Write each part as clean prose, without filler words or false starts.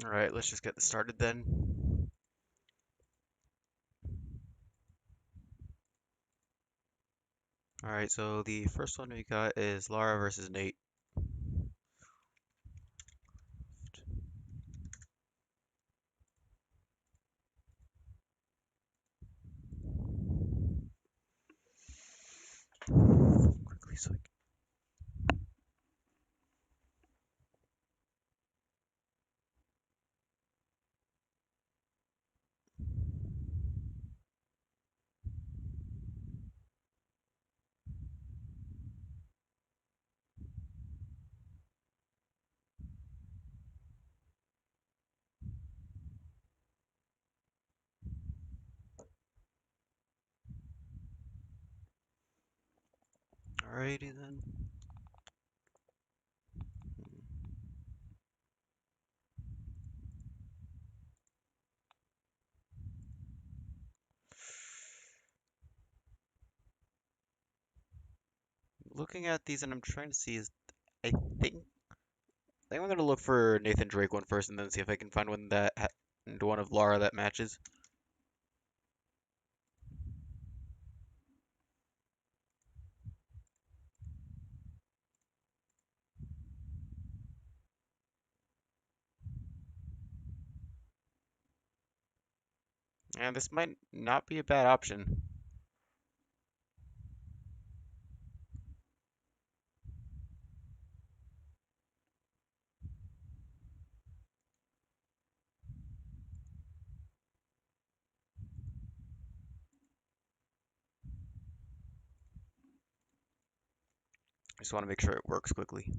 Alright, let's just get this started then. Alright, so the first one we got is Lara versus Nate. Quickly, so Alrighty then. Looking at these and I'm trying to see is I think I'm gonna look for Nathan Drake one first and then see if I can find one and one of Lara that matches. And this might not be a bad option. I just want to make sure it works quickly.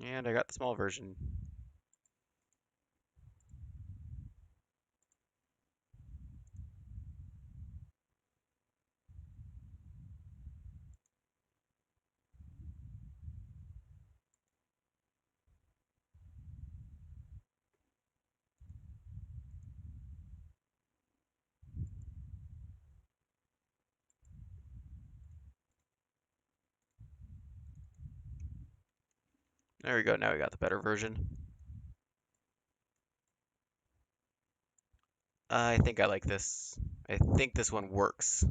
And I got the small version. There we go, now we got the better version. I think I like this. I think this one works.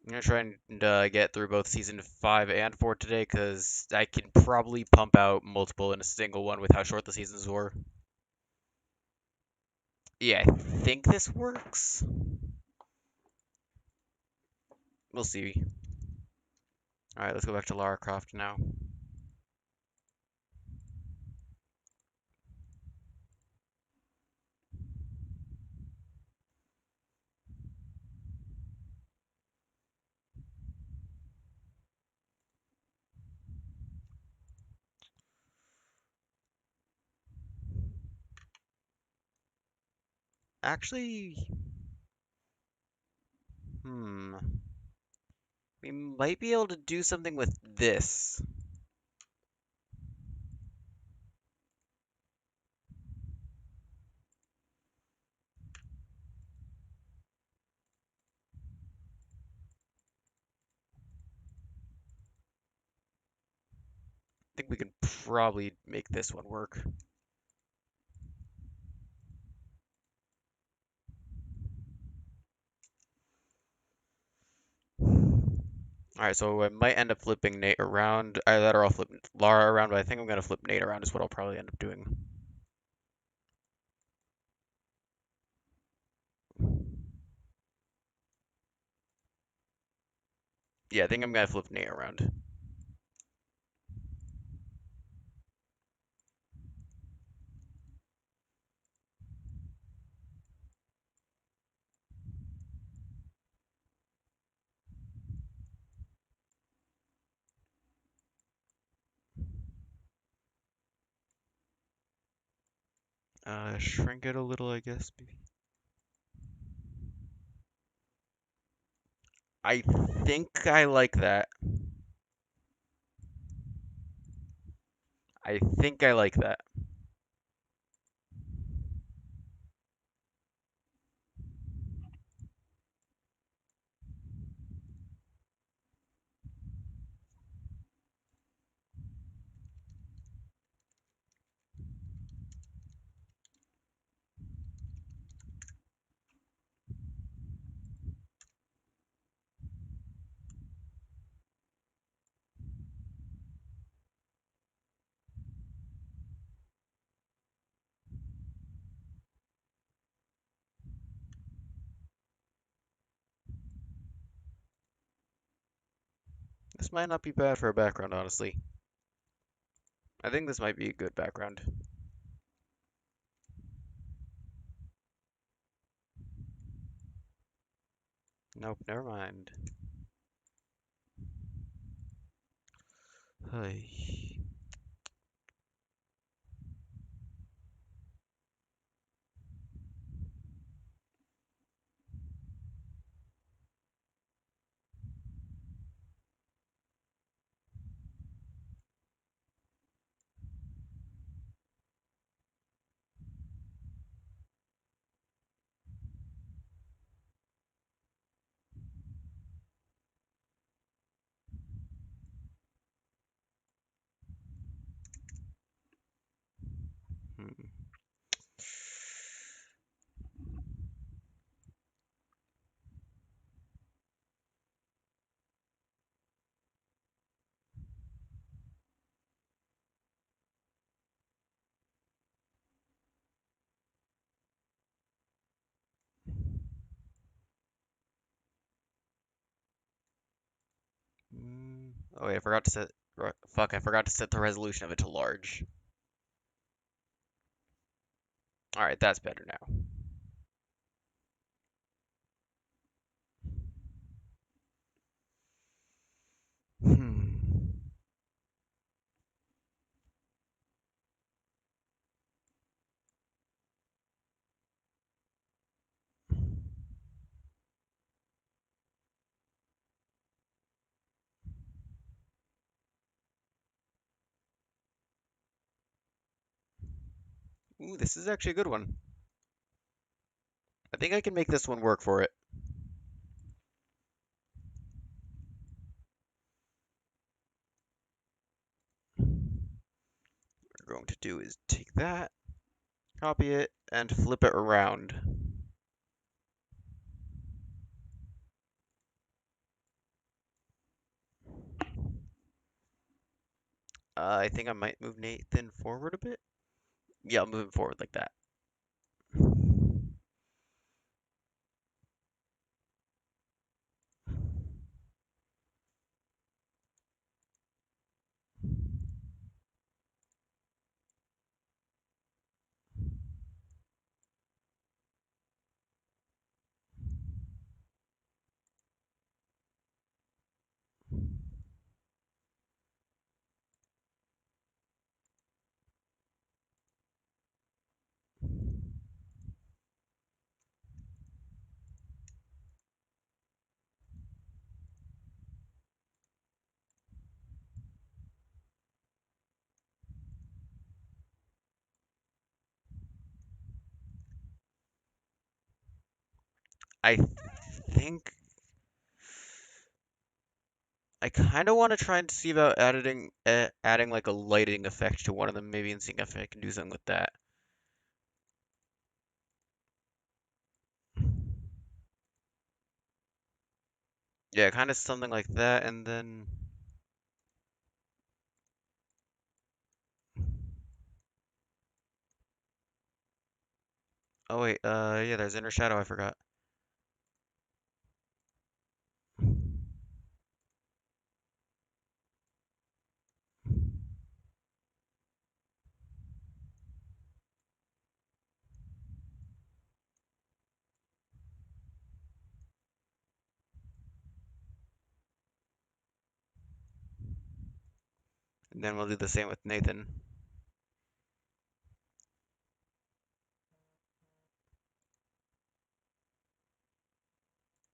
I'm gonna try and get through both season 5 and 4 today because I can probably pump out multiple in a single one with how short the seasons were. Yeah, I think this works. We'll see. Alright, let's go back to Lara Croft now. Actually, we might be able to do something with this. I think we can probably make this one work. Alright, so I might end up flipping Nate around. Either that or I'll flip Lara around, but I think I'm gonna flip Nate around is what I'll probably end up doing. Yeah, I think I'm gonna flip Nate around. Shrink it a little, I guess, maybe. I think I like that. I think I like that. This might not be bad for a background, honestly. I think this might be a good background. Nope, never mind. Hey. Hmm. Oh wait, I forgot to set. Fuck, I forgot to set the resolution of it to large. All right, that's better now. Hmm. Ooh, this is actually a good one. I think I can make this one work for it. What we're going to do is take that, copy it, and flip it around. I think I might move Nathan forward a bit. Yeah, I'll move him forward like that. I think I kind of want to try and see about adding like a lighting effect to one of them, maybe, and seeing if I can do something with that. Yeah, kind of something like that, and then. Oh wait, yeah, there's inner shadow. I forgot. And then we'll do the same with Nathan.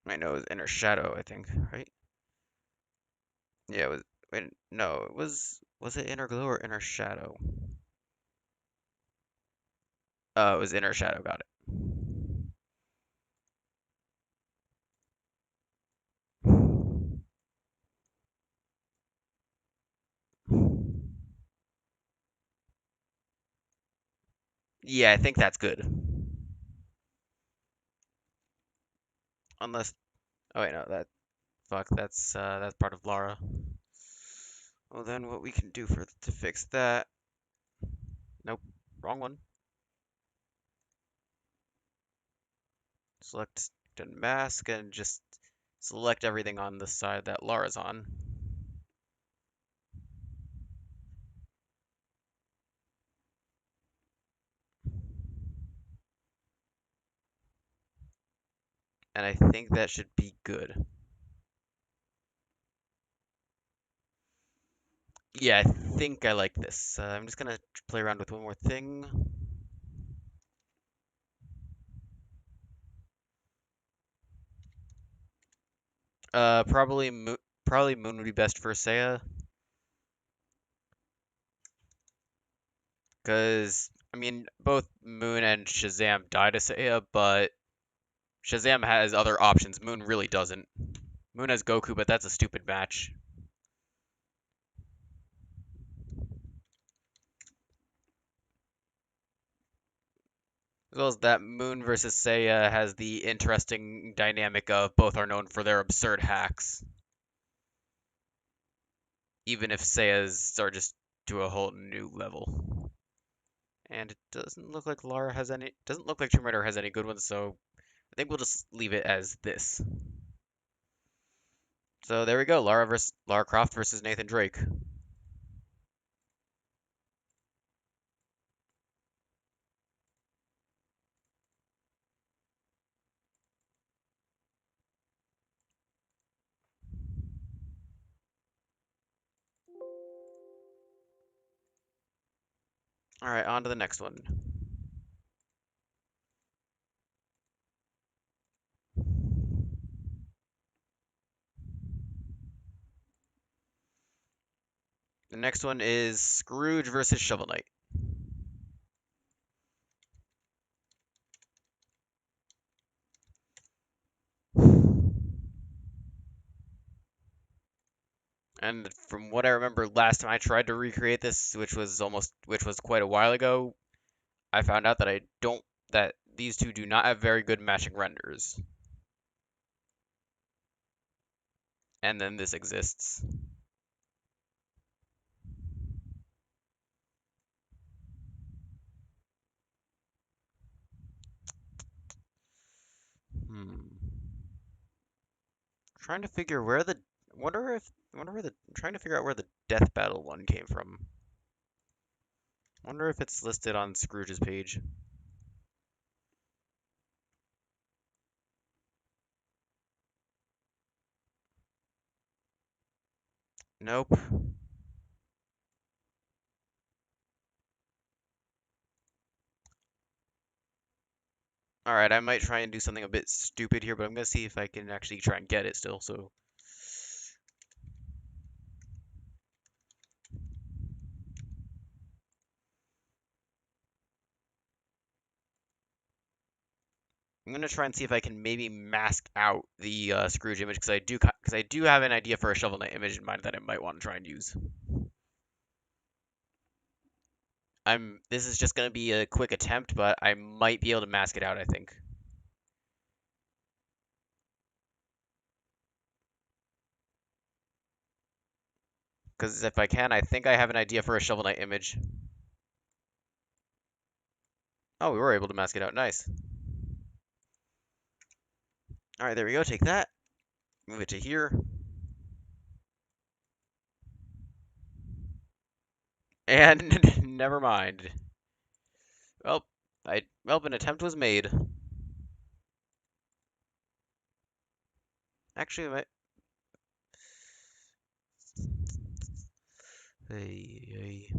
I know it was inner shadow, I think, right? Yeah, it was. Wait, no, was it Inner Glow or Inner Shadow? It was Inner Shadow, got it. Yeah, I think that's good. Unless, oh wait, no, that's part of Lara. Well, then what we can do for to fix that? Nope, wrong one. Select and mask and just select everything on the side that Lara's on. And I think that should be good. Yeah, I think I like this. I'm just gonna play around with one more thing. Probably Moon would be best for Seiya, because I mean both Moon and Shazam die to Seiya, but Shazam has other options. Moon really doesn't. Moon has Goku, but that's a stupid match. As well as that, Moon versus Seiya has the interesting dynamic of both are known for their absurd hacks, even if Seiya's are just to a whole new level. And it doesn't look like Lara has any. Doesn't look like Tomb Raider has any good ones, so I think we'll just leave it as this. So there we go, Lara Croft versus Nathan Drake. All right, on to the next one. The next one is Scrooge versus Shovel Knight. And from what I remember last time I tried to recreate this, which was quite a while ago, I found out that I don't that these two do not have very good matching renders. And then this exists. Hmm. Trying to figure where the wonder where the I'm trying to figure out where the Death Battle one came from. Wonder if it's listed on Scrooge's page. Nope. Alright, I might try and do something a bit stupid here, but I'm gonna see if I can actually try and get it still, so. I'm gonna try and see if I can maybe mask out the Scrooge image, because I do have an idea for a Shovel Knight image in mind that I might want to try and use. This is just gonna be a quick attempt, but I might be able to mask it out, I think. Because if I can, I think I have an idea for a Shovel Knight image. Oh, we were able to mask it out. Nice. Alright, there we go. Take that. Move it to here. And never mind. Well, an attempt was made. Actually, hey,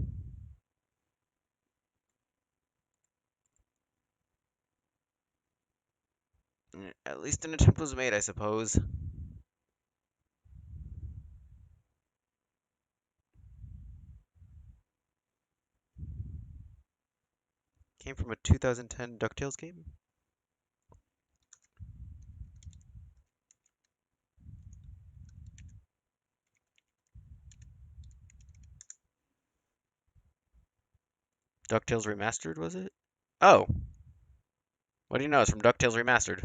at least an attempt was made, I suppose. came from a 2010 DuckTales game? DuckTales Remastered, was it? Oh, what do you know? It's from DuckTales Remastered.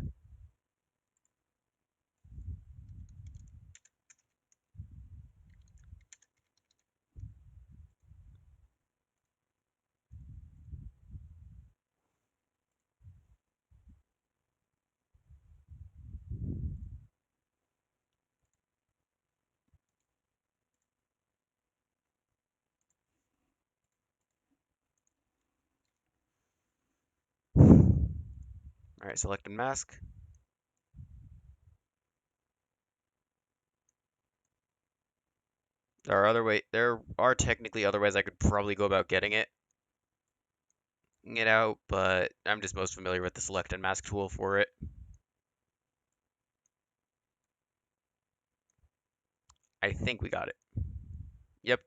Alright, select and mask. There are technically other ways I could probably go about getting it out, but I'm just most familiar with the select and mask tool for it. I think we got it. Yep.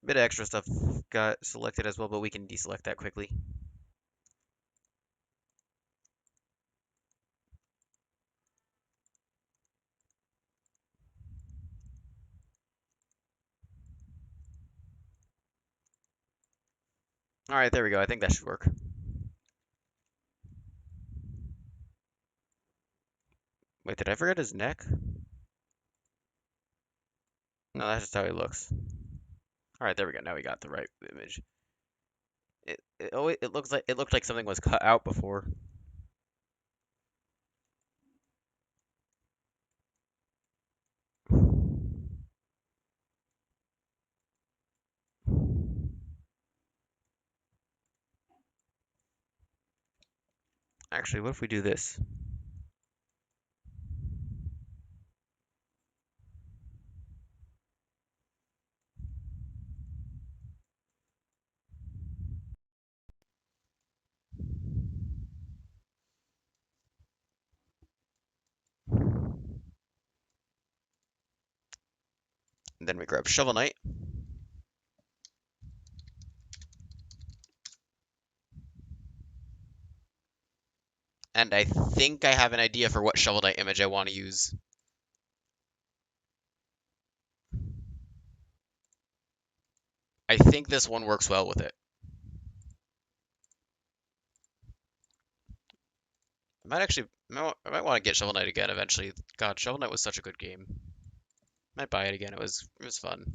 Bit of extra stuff got selected as well, but we can deselect that quickly. Alright, there we go. I think that should work. Wait, did I forget his neck? No, that's just how he looks. Alright, there we go. Now we got the right image. It looked like something was cut out before. Actually, what if we do this? And then we grab Shovel Knight. And I think I have an idea for what Shovel Knight image I want to use. I think this one works well with it. I might want to get Shovel Knight again eventually. God, Shovel Knight was such a good game. Might buy it again. It was fun.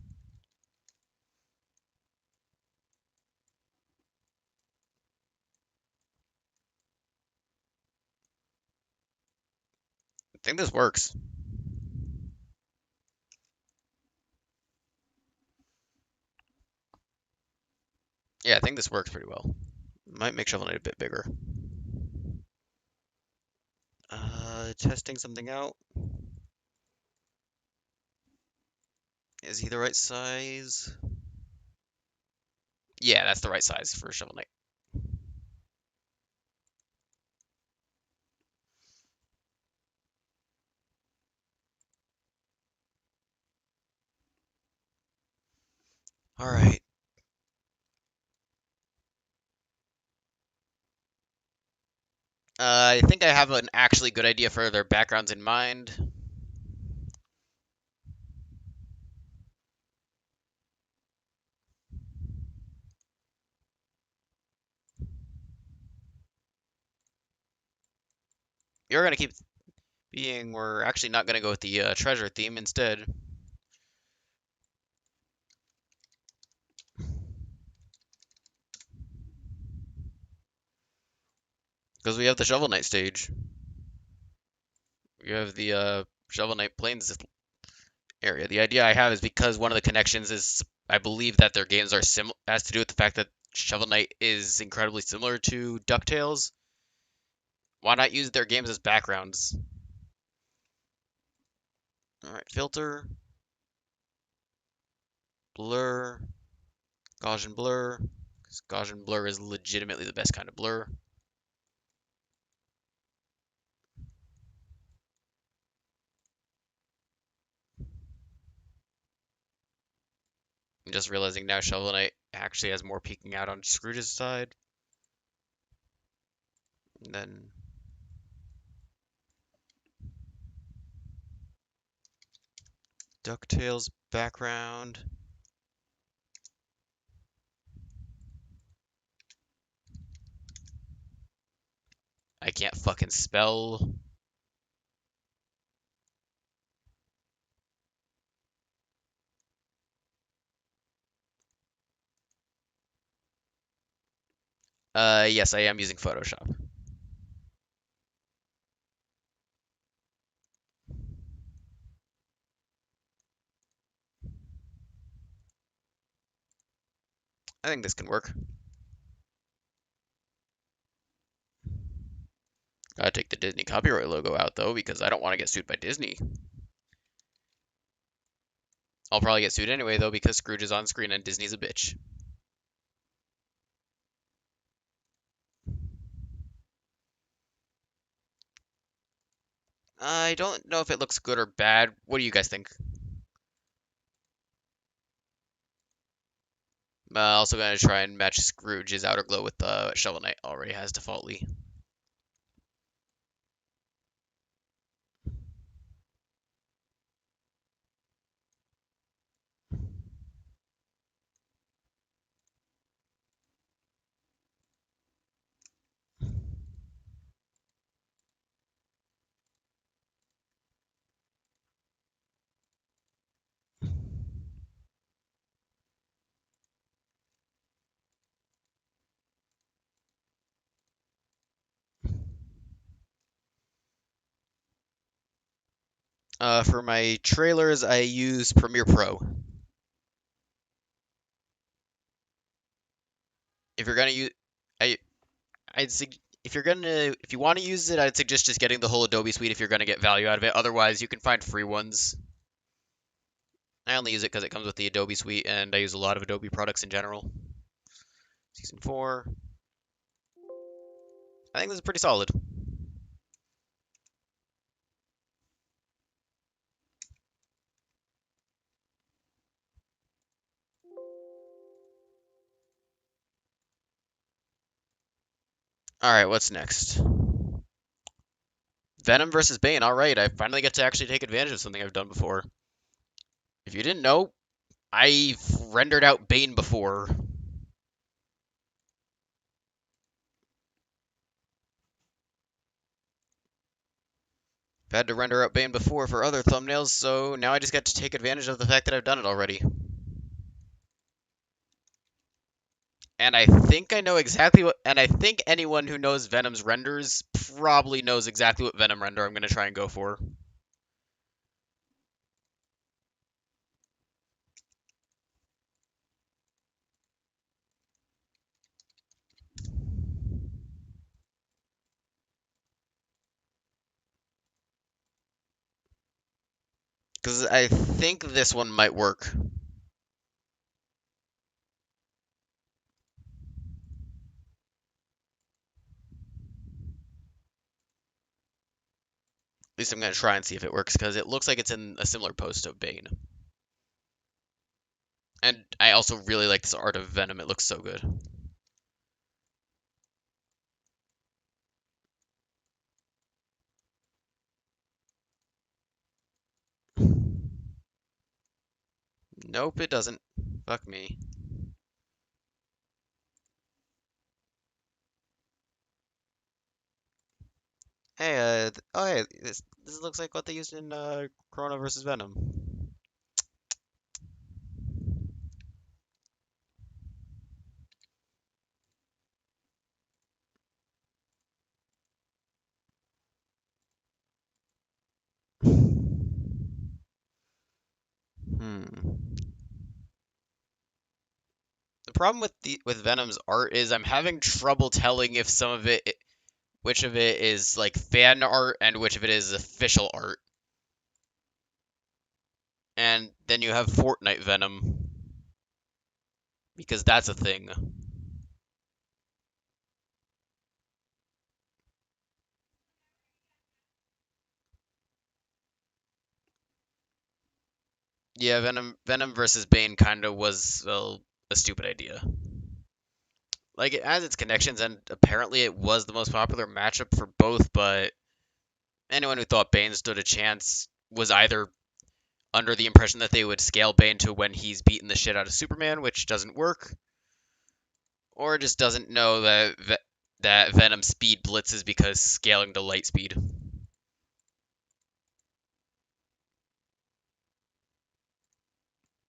I think this works. Yeah, I think this works pretty well. Might make Shovel Knight a bit bigger. Testing something out. Is he the right size? Yeah, that's the right size for Shovel Knight. All right. I think I have an actually good idea for their backgrounds in mind. You're gonna keep being. We're actually not gonna go with the treasure theme instead. Because we have the Shovel Knight stage. We have the Shovel Knight Plains area. The idea I have is because one of the connections is I believe that their games are has to do with the fact that Shovel Knight is incredibly similar to DuckTales. Why not use their games as backgrounds? Alright, filter, blur, Gaussian blur. Because Gaussian blur is legitimately the best kind of blur. I'm just realizing now Shovel Knight actually has more peeking out on Scrooge's side. And then DuckTales background. I can't fucking spell. Yes, I am using Photoshop. I think this can work. Gotta take the Disney copyright logo out though, because I don't want to get sued by Disney. I'll probably get sued anyway though, because Scrooge is on screen and Disney's a bitch. I don't know if it looks good or bad. What do you guys think? Also gonna try and match Scrooge's outer glow with the Shovel Knight already has defaultly. For my trailers, I use Premiere Pro. If you're gonna use, I, I'd if you want to use it, I'd suggest just getting the whole Adobe suite if you're gonna get value out of it. Otherwise, you can find free ones. I only use it because it comes with the Adobe suite, and I use a lot of Adobe products in general. Season 4. I think this is pretty solid. Alright, what's next? Venom versus Bane. Alright, I finally get to actually take advantage of something I've done before. If you didn't know, I've rendered out Bane before. I've had to render out Bane before for other thumbnails, so now I just get to take advantage of the fact that I've done it already. And I think I know exactly what, and I think anyone who knows Venom's renders probably knows exactly what Venom render I'm going to try and go for. Because I think this one might work. At least I'm going to try and see if it works, because it looks like it's in a similar post of Bane. And I also really like this art of Venom. It looks so good. Nope, it doesn't. Fuck me. Hey, oh hey, this looks like what they used in Corona versus Venom. Hmm. The problem with Venom's art is I'm having trouble telling if some of it, which of it is like fan art and which of it is official art. And then you have Fortnite Venom, because that's a thing. Yeah, Venom versus Bane kind of was, well, a stupid idea. Like, it has its connections, and apparently it was the most popular matchup for both, but anyone who thought Bane stood a chance was either under the impression that they would scale Bane to when he's beaten the shit out of Superman, which doesn't work, or just doesn't know that Venom speed blitzes because scaling to light speed.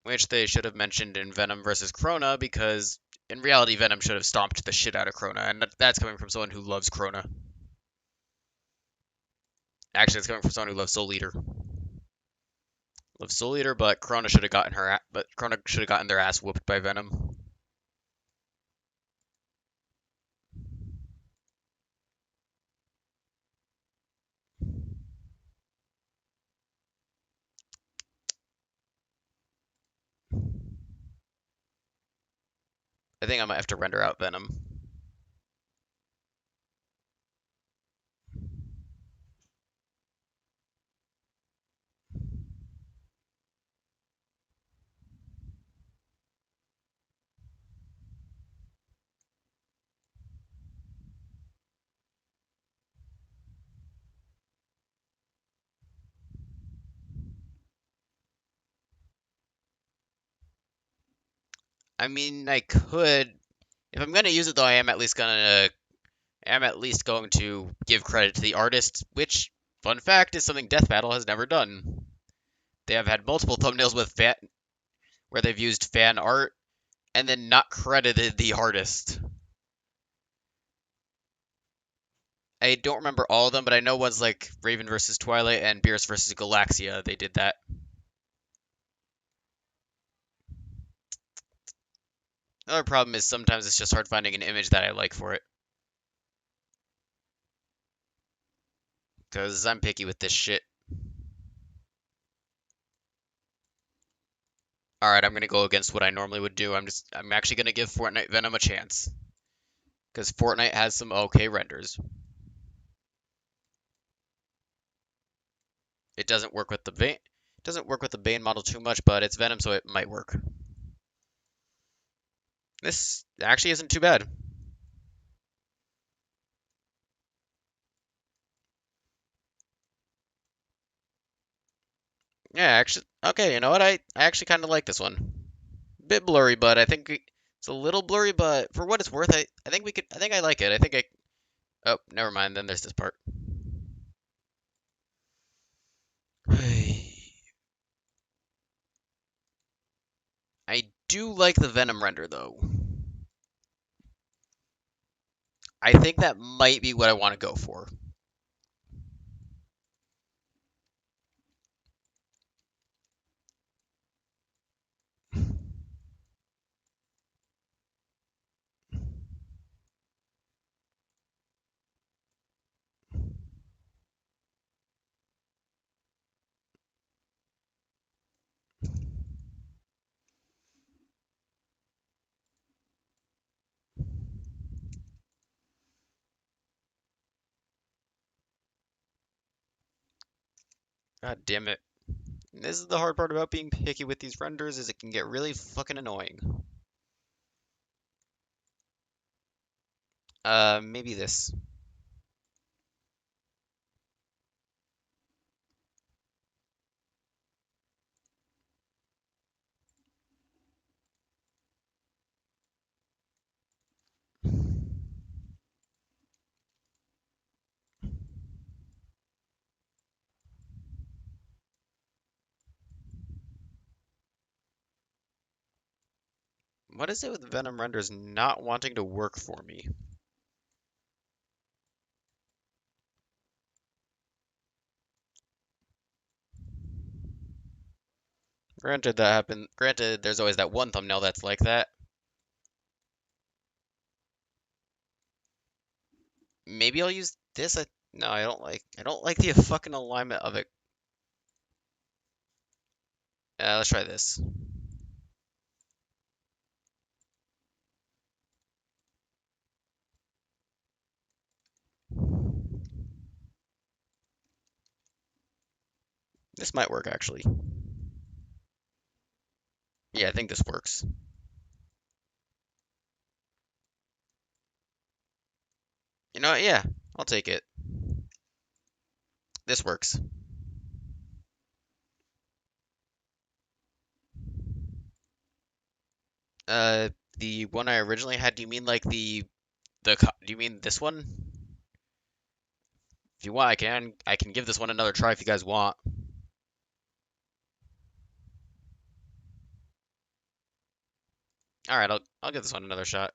Which they should have mentioned in Venom versus Krona, because in reality, Venom should have stomped the shit out of Krona, and that's coming from someone who loves Krona. Actually, it's coming from someone who loves Soul Eater. Loves Soul Eater, but Krona should have gotten but Krona should have gotten their ass whooped by Venom. I think I might have to render out Venom. I mean, I could. If I'm gonna use it, though, I am at least going to give credit to the artist, which, fun fact, is something Death Battle has never done. They have had multiple thumbnails where they've used fan art and then not credited the artist. I don't remember all of them, but I know ones like Raven versus Twilight and Beerus versus Galaxia, they did that. Another problem is sometimes it's just hard finding an image that I like for it. Because I'm picky with this shit. Alright, I'm gonna go against what I normally would do. I'm actually gonna give Fortnite Venom a chance. Because Fortnite has some okay renders. It doesn't work with the Bane model too much, but it's Venom, so it might work. This actually isn't too bad. Yeah, actually, okay, you know what? I actually kind of like this one. Bit blurry, but it's a little blurry, but for what it's worth, I think I like it. Oh, never mind, then there's this part. I do like the Venom render, though. I think that might be what I want to go for. God damn it. This is the hard part about being picky with these renders, is it can get really fucking annoying. Maybe this. What is it with Venom renders not wanting to work for me? Granted, there's always that one thumbnail that's like that. Maybe I'll use this. No, I don't like the fucking alignment of it. Let's try this. This might work, actually. Yeah, I think this works. You know what? Yeah, I'll take it. This works. Uh, the one I originally had, do you mean like do you mean this one? If you want, I can give this one another try if you guys want. All right, I'll give this one another shot.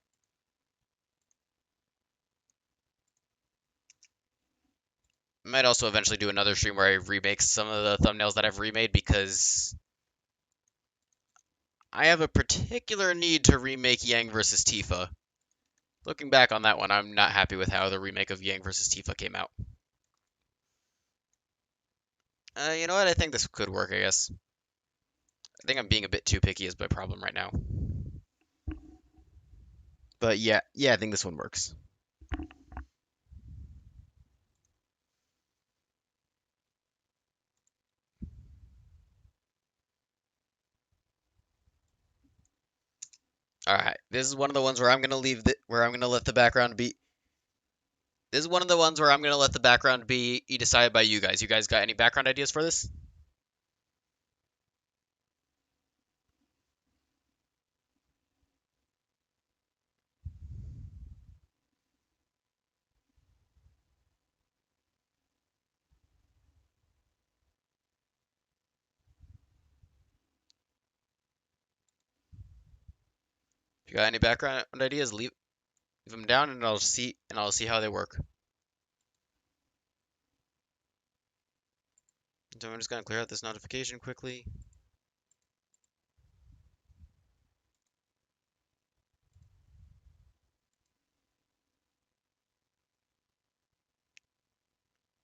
Might also eventually do another stream where I remake some of the thumbnails that I've remade because I have a particular need to remake Yang versus Tifa. Looking back on that one, I'm not happy with how the remake of Yang versus Tifa came out. You know what? I think this could work, I guess. I think I'm being a bit too picky is my problem right now. But yeah, I think this one works. All right, this is one of the ones where I'm gonna where I'm gonna let the background be. This is one of the ones where I'm gonna let the background be decided by you guys. You guys got any background ideas for this? If you got any background ideas, leave them down, and I'll see how they work. So I'm just gonna clear out this notification quickly.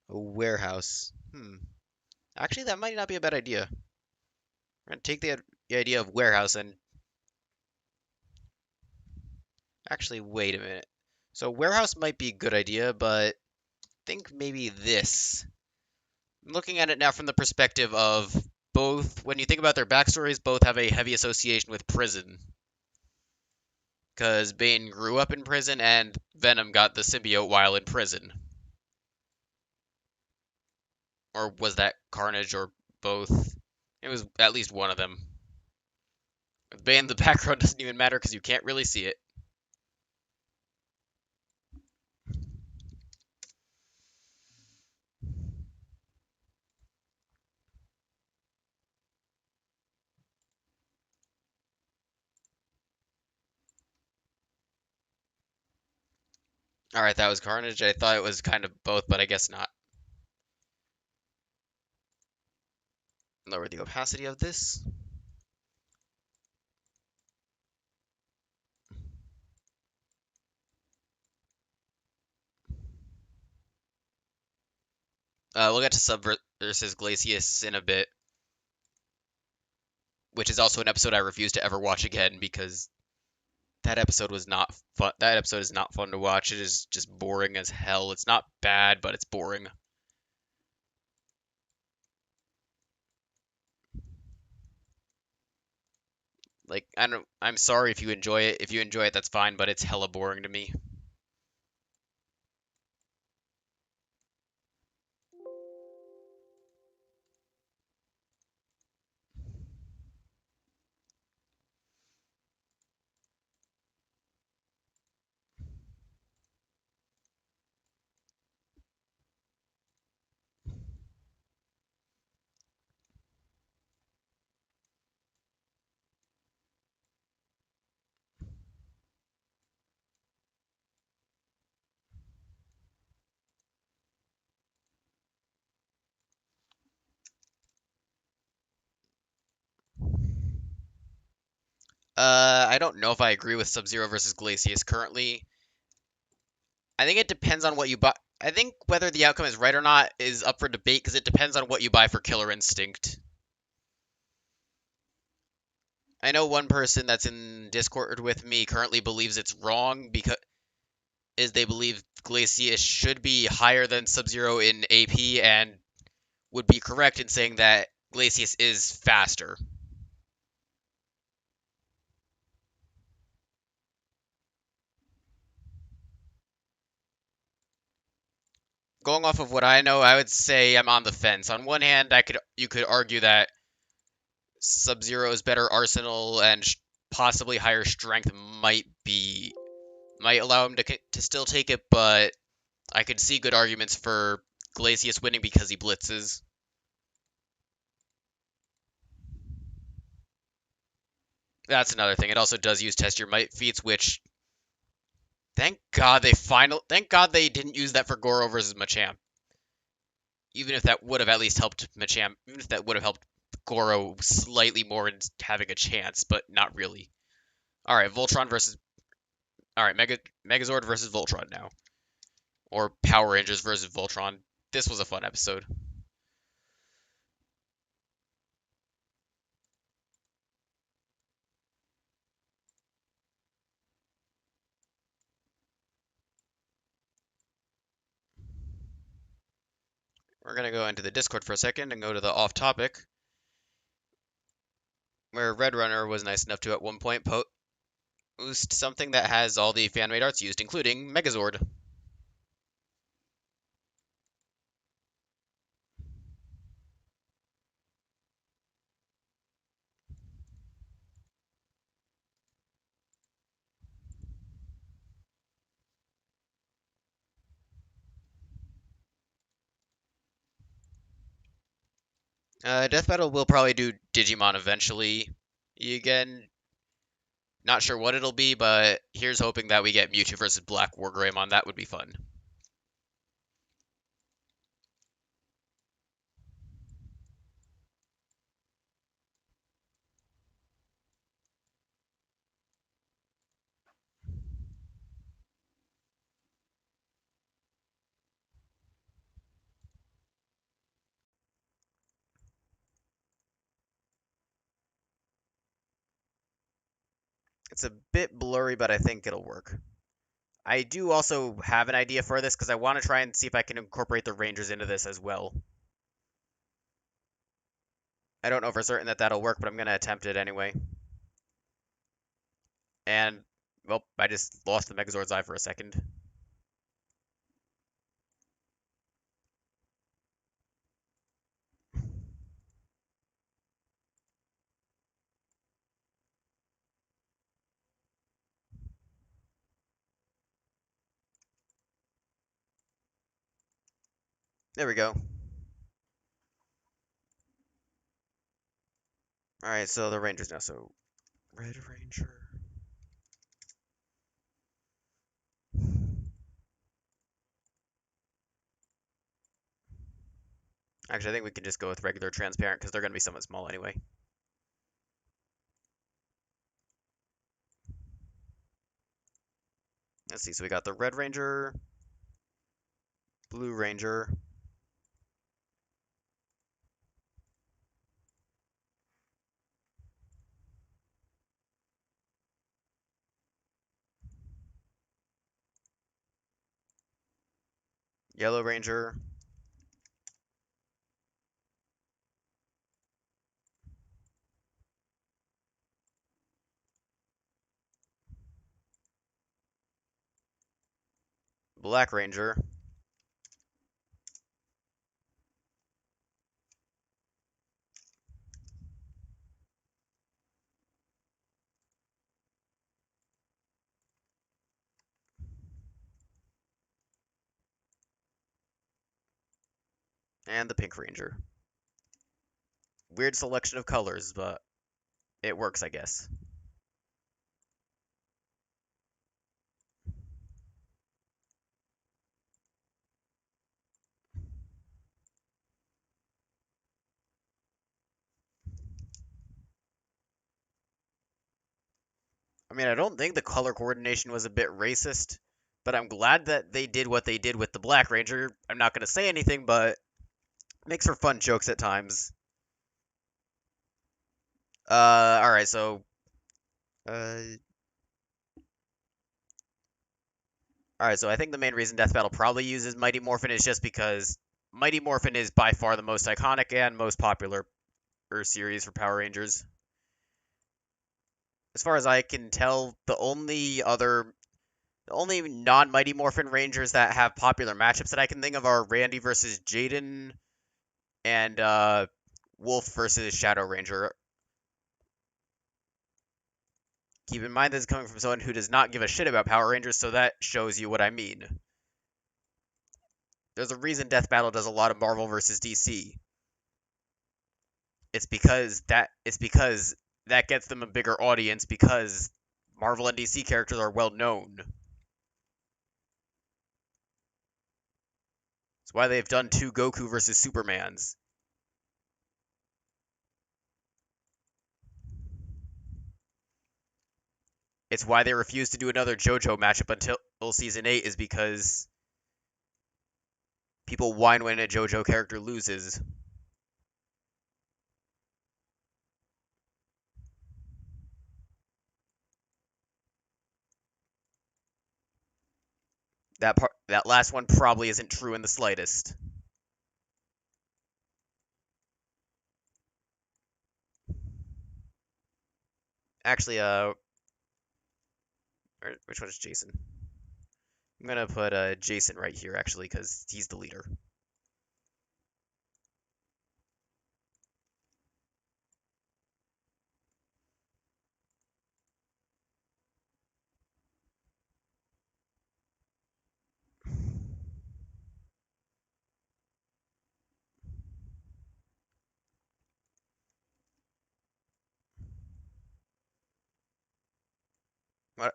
A warehouse. Actually, that might not be a bad idea. We're gonna take the idea of warehouse and actually wait a minute. So warehouse might be a good idea, but think maybe this. I'm looking at it now from the perspective of both. When you think about their backstories, both have a heavy association with prison. Because Bane grew up in prison and Venom got the symbiote while in prison. Or was that Carnage or both? It was at least one of them. With Bane, the background doesn't even matter because you can't really see it. Alright, that was Carnage. I thought it was kind of both, but I guess not. Lower the opacity of this. We'll get to Sub versus Glacius in a bit, which is also an episode I refuse to ever watch again because that episode was not fun. That episode is not fun to watch. It is just boring as hell. It's not bad, but it's boring. Like, I don't. I'm sorry if you enjoy it. If you enjoy it, that's fine, but it's hella boring to me. I don't know if I agree with Sub-Zero versus Glacius currently. I think it depends on what you buy. I think whether the outcome is right or not is up for debate because it depends on what you buy for Killer Instinct. I know one person that's in Discord with me currently believes it's wrong because they believe Glacius should be higher than Sub-Zero in AP and would be correct in saying that Glacius is faster. going off of what I know, I would say I'm on the fence. On one hand, you could argue that Sub-Zero's better arsenal and possibly higher strength might allow him to still take it, but I could see good arguments for Glacius winning because he blitzes. That's another thing. It also does use test your might feats, which thank God they didn't use that for Goro versus Machamp. Even if that would have at least helped Machamp, even if that would have helped Goro slightly more in having a chance, but not really. All right, Megazord versus Voltron now, or Power Rangers versus Voltron. This was a fun episode. We're gonna go into the Discord for a second and go to the off topic, where Red Runner was nice enough to at one point post something that has all the fan-made arts used, including Megazord. Death Battle will probably do Digimon eventually. Again, not sure what it'll be, but here's hoping that we get Mewtwo versus Black Wargreymon. That would be fun. It's a bit blurry, but I think it'll work. I do also have an idea for this because I want to try and see if I can incorporate the Rangers into this as well. I don't know for certain that that'll work, but I'm going to attempt it anyway. And, well, I just lost the Megazord's eye for a second. There we go. Alright, so the Rangers now. So, Red Ranger. Actually, I think we can just go with regular transparent because they're going to be somewhat small anyway. Let's see, so we got the Red Ranger, Blue Ranger, Yellow Ranger, Black Ranger, and the Pink Ranger. Weird selection of colors, but it works, I guess. I mean, I don't think the color coordination was a bit racist, but I'm glad that they did what they did with the Black Ranger. I'm not going to say anything, but it makes for fun jokes at times. Alright, so... Alright, so I think the main reason Death Battle probably uses Mighty Morphin is just because Mighty Morphin is by far the most iconic and most popular series for Power Rangers. As far as I can tell, the only other The only non-Mighty Morphin Rangers that have popular matchups that I can think of are Randy versus Jaden and Wolf versus Shadow Ranger. Keep in mind this is coming from someone who does not give a shit about Power Rangers, so that shows you what I mean. There's a reason Death Battle does a lot of Marvel versus DC. It's because that gets them a bigger audience because Marvel and DC characters are well known. It's why they've done 2 Goku versus Supermans. It's why they refuse to do another JoJo matchup until season 8 is because people whine when a JoJo character loses. That last one probably isn't true in the slightest. Actually, which one is Jason? I'm gonna put Jason right here actually because he's the leader.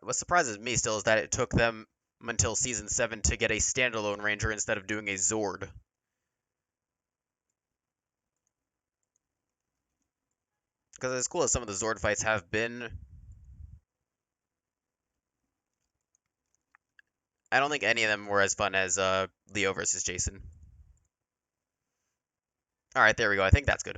What surprises me still is that it took them until season 7 to get a standalone Ranger instead of doing a Zord. Because as cool as some of the Zord fights have been, I don't think any of them were as fun as Leo versus Jason. Alright, there we go. I think that's good.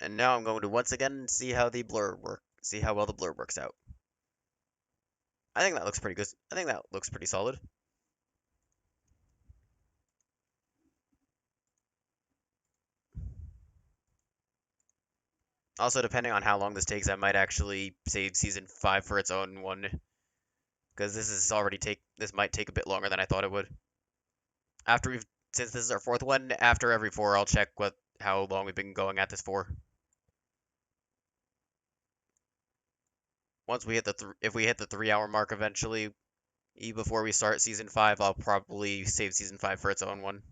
And now I'm going to once again see how well the blur works out. I think that looks pretty good. I think that looks pretty solid. Also, depending on how long this takes, I might actually save season 5 for its own one. Because this might take a bit longer than I thought it would. Since this is our 4th one, after every 4, I'll check how long we've been going at this for. Once we hit if we hit the 3-hour mark eventually, before we start season 5, I'll probably save season 5 for its own one.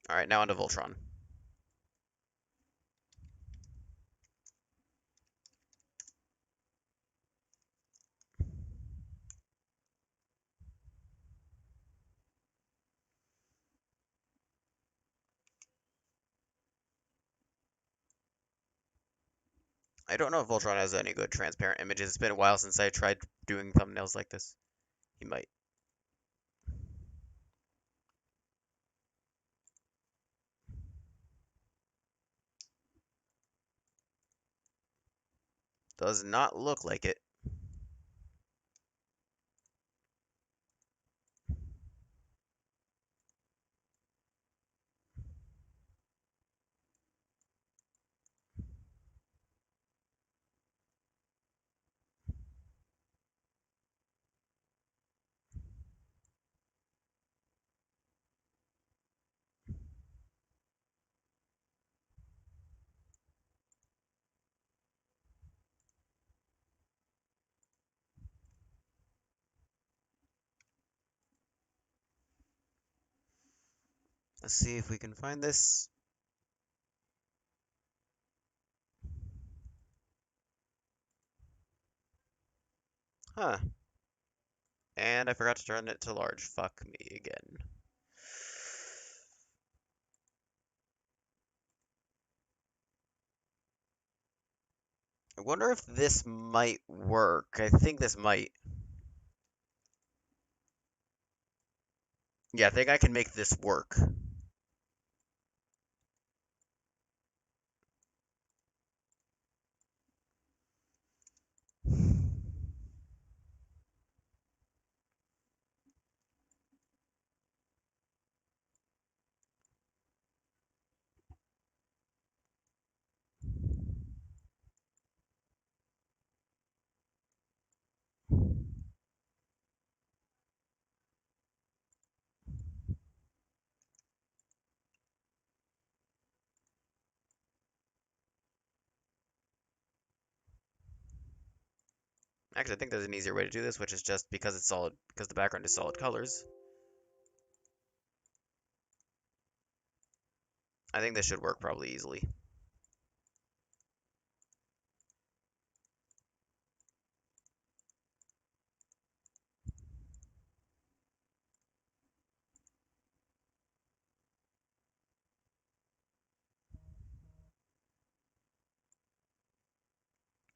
Alright, now on to Voltron. I don't know if Voltron has any good transparent images. It's been a while since I tried doing thumbnails like this. He might. Does not look like it. Let's see if we can find this. Huh. And I forgot to turn it to large. Fuck me again. I wonder if this might work. I think this might. Yeah, I think I can make this work. Actually, I think there's an easier way to do this, which is just because it's solid, because the background is solid colors. I think this should work probably easily.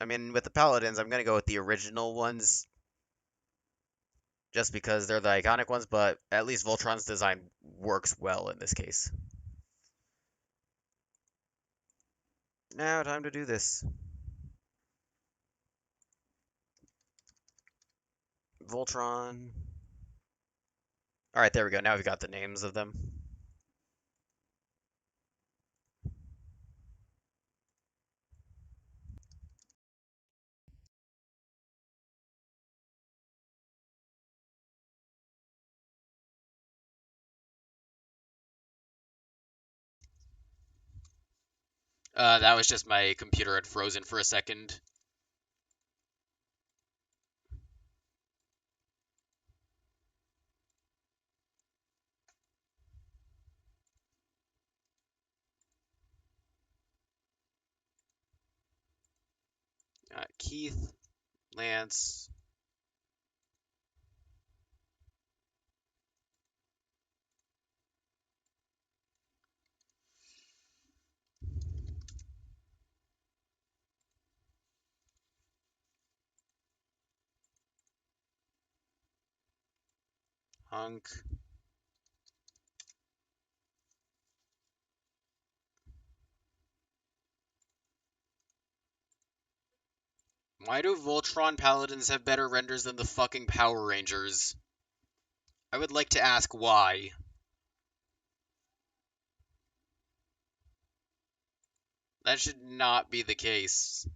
I mean, with the Paladins, I'm gonna go with the original ones, just because they're the iconic ones, but at least Voltron's design works well in this case. Now, time to do this. Voltron. Alright, there we go. Now we've got the names of them. That was just my computer had frozen for a second. Keith, Lance, Hunk. Why do Voltron Paladins have better renders than the fucking Power Rangers? I would like to ask why. That should not be the case.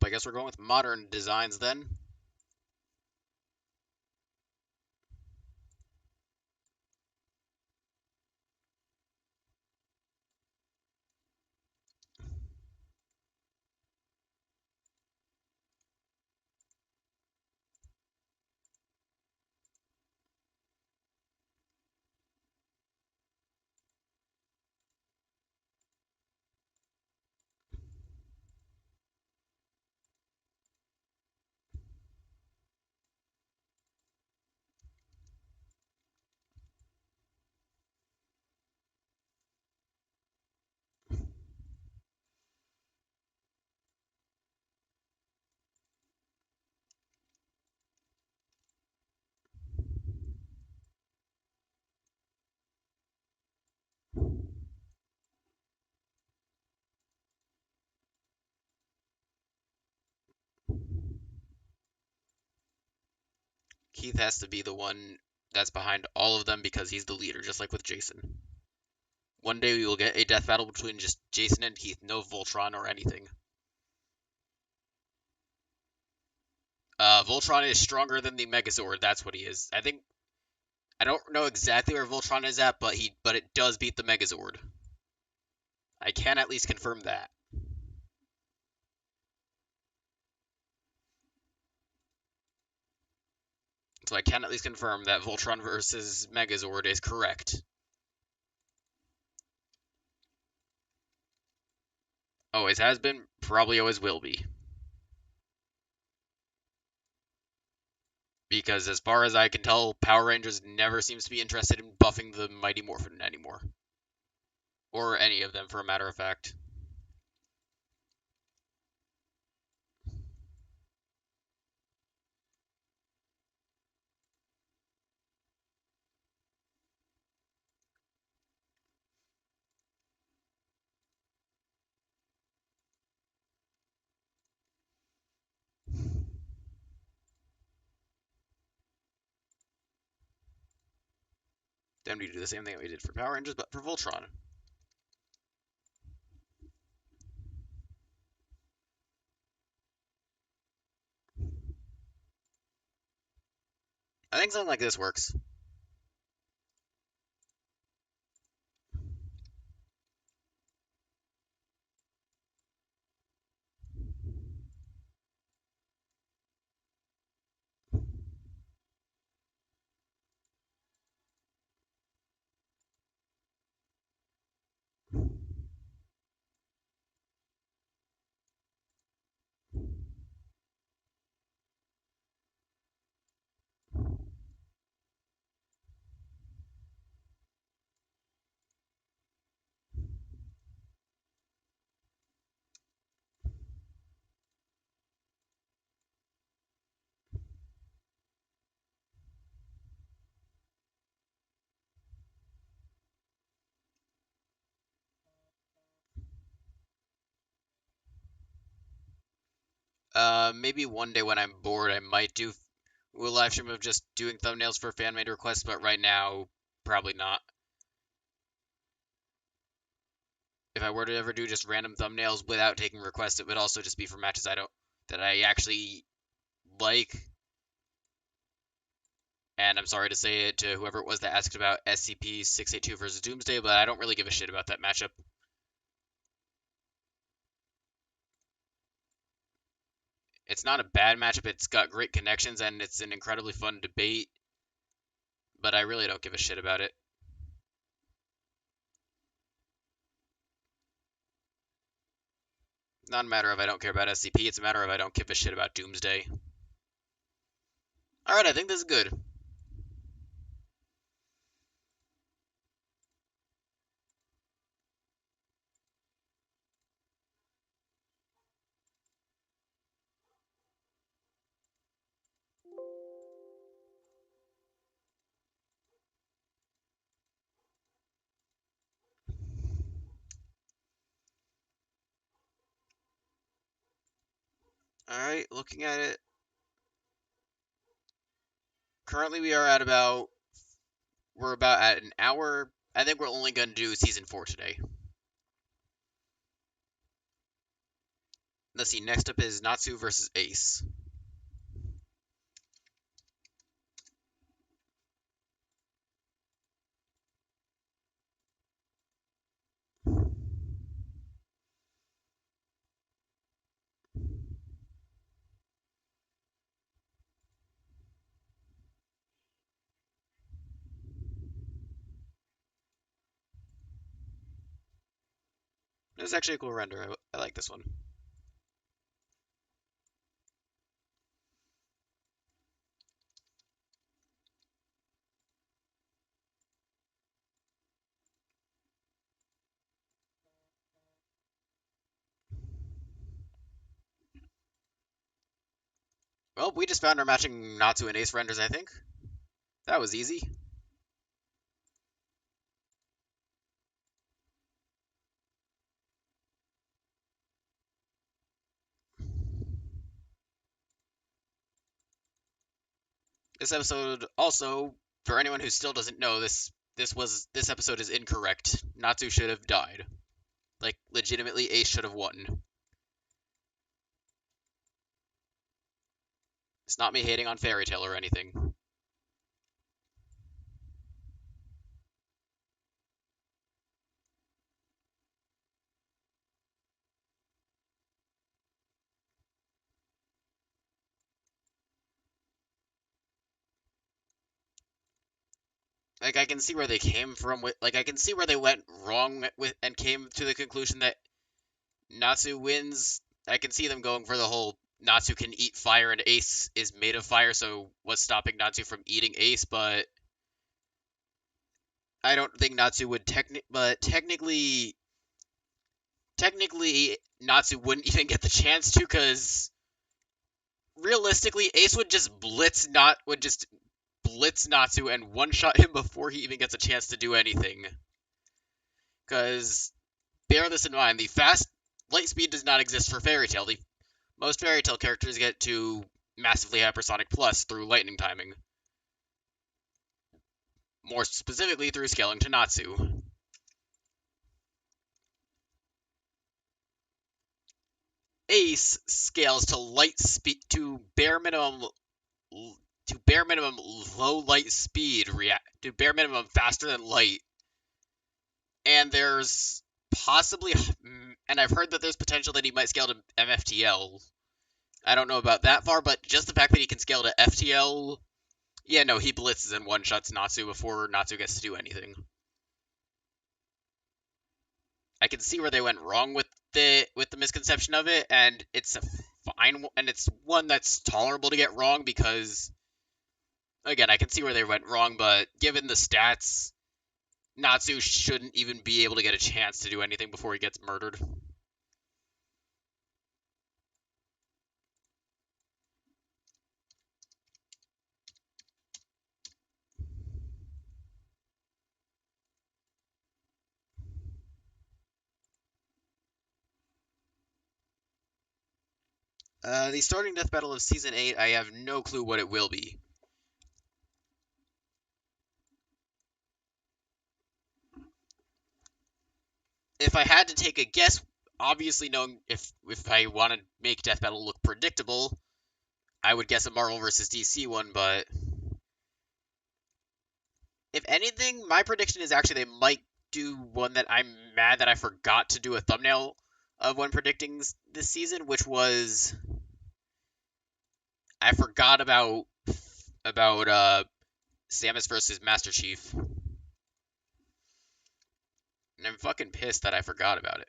I guess we're going with modern designs then. Keith has to be the one that's behind all of them because he's the leader, just like with Jason. One day we will get a death battle between just Jason and Keith, no Voltron or anything. Voltron is stronger than the Megazord. That's what he is. I don't know exactly where Voltron is at, but it does beat the Megazord. I can at least confirm that. So I can at least confirm that Voltron versus Megazord is correct. Always has been, probably always will be. Because as far as I can tell, Power Rangers never seems to be interested in buffing the Mighty Morphin anymore. Or any of them, for a matter of fact. Then we do the same thing that we did for Power Rangers, but for Voltron. I think something like this works. Maybe one day when I'm bored, I might do a live stream of just doing thumbnails for fan-made requests, but right now, probably not. If I were to ever do just random thumbnails without taking requests, it would also just be for matches that I actually like. And I'm sorry to say it to whoever it was that asked about SCP-682 versus Doomsday, but I don't really give a shit about that matchup. It's not a bad matchup. It's got great connections, and it's an incredibly fun debate, but I really don't give a shit about it. Not a matter of I don't care about SCP, it's a matter of I don't give a shit about Doomsday. Alright, I think this is good. Alright, looking at it. Currently we're about at an hour. I think we're only going to do season 4 today. Let's see, next up is Natsu versus Ace. This is actually a cool render. I like this one. Well, we just found our matching Natsu and Ace renders, I think. That was easy. This episode also, for anyone who still doesn't know, this episode is incorrect. Natsu should have died. Like, legitimately, Ace should have won. It's not me hating on Fairy Tail or anything. Like, I can see where they came from with, like, I can see where they went wrong with and came to the conclusion that Natsu wins. I can see them going for the whole Natsu can eat fire and Ace is made of fire, so what's stopping Natsu from eating Ace? But I don't think Natsu would technically Natsu wouldn't even get the chance to, because realistically Ace would just blitz Natsu and one shot him before he even gets a chance to do anything. Because bear this in mind, the fast light speed does not exist for Fairy Tail. Most Fairy Tail characters get to massively hypersonic plus through lightning timing. More specifically through scaling to Natsu. Ace scales to light speed to bare minimum low light speed to bare minimum faster than light. And there's possibly, and I've heard that there's potential that he might scale to MFTL. I don't know about that far, but just the fact that he can scale to FTL, yeah, no, he blitzes and one-shots Natsu before Natsu gets to do anything. I can see where they went wrong with the misconception of it, and it's a fine, and it's one that's tolerable to get wrong because, again, I can see where they went wrong, but given the stats, Natsu shouldn't even be able to get a chance to do anything before he gets murdered. The starting death battle of Season 8, I have no clue what it will be. If I had to take a guess, obviously knowing if I want to make death battle look predictable, I would guess a Marvel versus DC one, but if anything, my prediction is actually they might do one that I'm mad that I forgot to do a thumbnail of when predicting this season, which was I forgot about Samus versus Master Chief. And I'm fucking pissed that I forgot about it.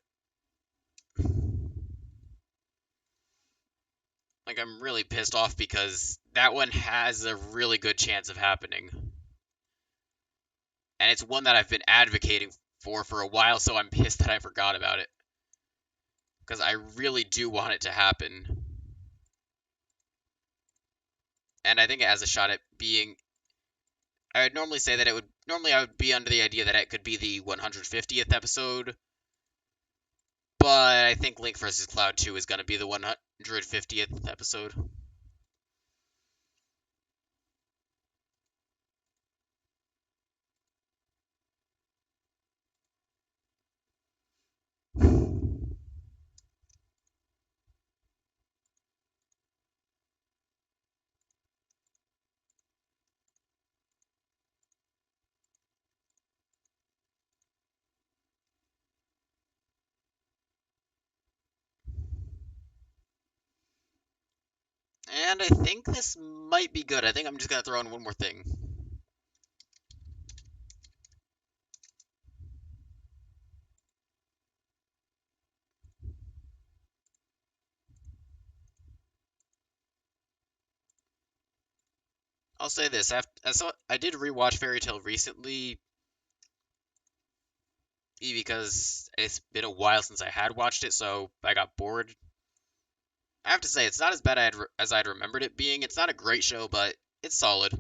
Like, I'm really pissed off because that one has a really good chance of happening. And it's one that I've been advocating for a while, so I'm pissed that I forgot about it. Because I really do want it to happen. And I think it has a shot at being... I would normally say that I would be under the idea that it could be the 150th episode. But I think Link vs. Cloud 2 is going to be the 150th episode. And I think this might be good. I think I'm just going to throw in one more thing. I'll say this. I did rewatch Fairy Tail recently because it's been a while since I had watched it, so I got bored. I have to say, it's not as bad as I'd remembered it being. It's not a great show, but it's solid. I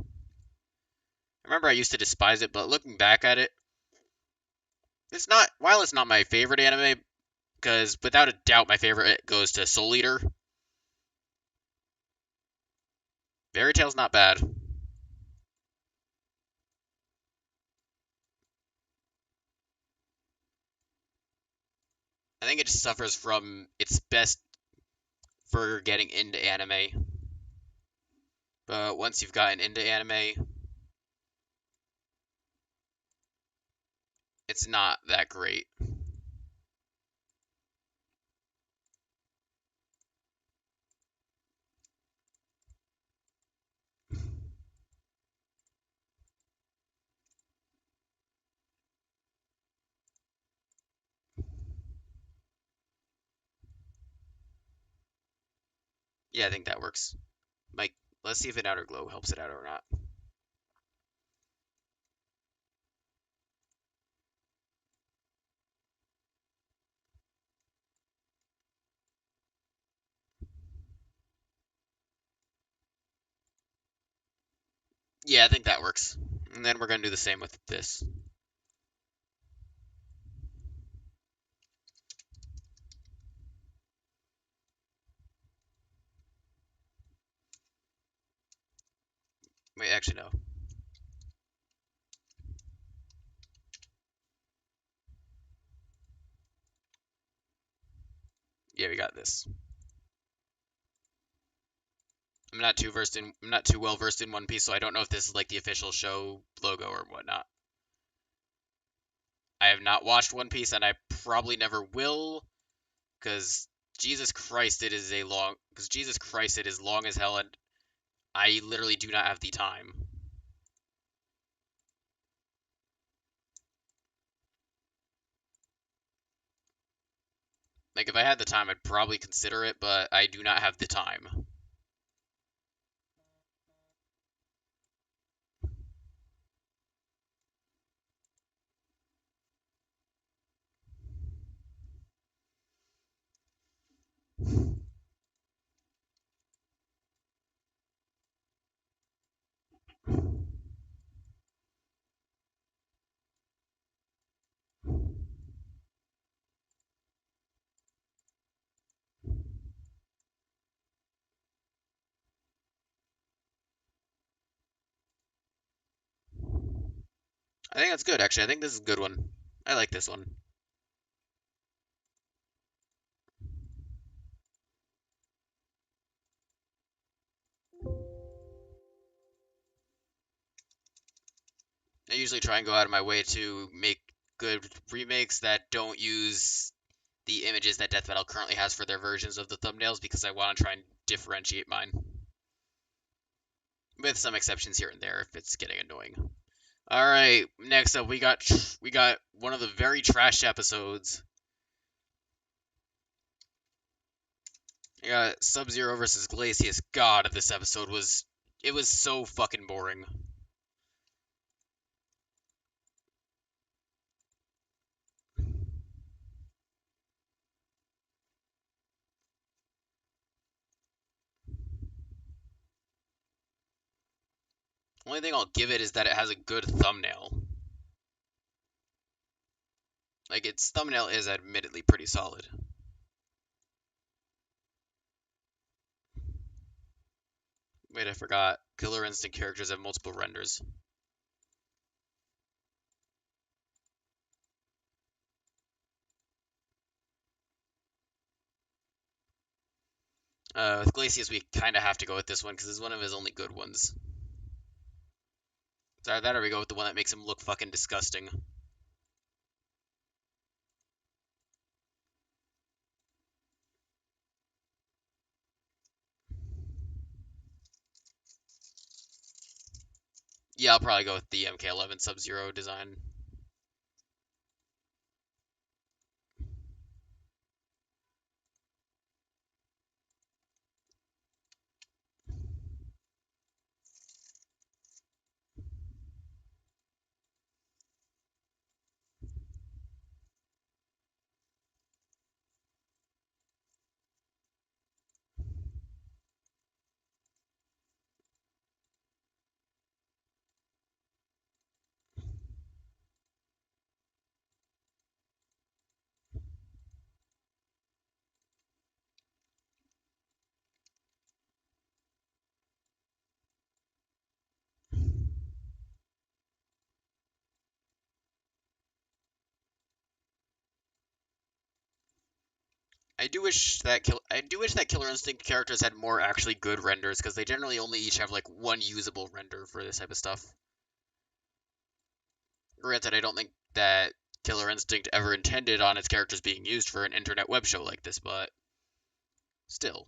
remember I used to despise it, but looking back at it, while it's not my favorite anime, because without a doubt my favorite goes to Soul Eater, Fairy Tail's not bad. I think it just suffers from its best for getting into anime. But once you've gotten into anime, it's not that great. Yeah, I think that works. Mike, let's see if an outer glow helps it out or not. Yeah, I think that works. And then we're gonna do the same with this. Wait, actually no. Yeah, we got this. I'm not too well versed in One Piece, so I don't know if this is like the official show logo or whatnot. I have not watched One Piece, and I probably never will, because Jesus Christ, it is long as hell, and I literally do not have the time. Like, if I had the time, I'd probably consider it, but I do not have the time. I think that's good, actually. I think this is a good one. I like this one. I usually try and go out of my way to make good remakes that don't use the images that Death Metal currently has for their versions of the thumbnails because I want to try and differentiate mine. With some exceptions here and there if it's getting annoying. All right, next up we got one of the very trash episodes. We got Sub-Zero versus Glacius. God, this episode was so fucking boring. Only thing I'll give it is that it has a good thumbnail. Like its thumbnail is admittedly pretty solid. Wait, I forgot. Killer Instinct characters have multiple renders. With Glacius, we kind of have to go with this one because it's one of his only good ones. So that or we go with the one that makes him look fucking disgusting. Yeah, I'll probably go with the MK11 Sub-Zero design. I do wish that Killer Instinct characters had more actually good renders, because they generally only each have like one usable render for this type of stuff. Granted, I don't think that Killer Instinct ever intended on its characters being used for an internet web show like this, but still.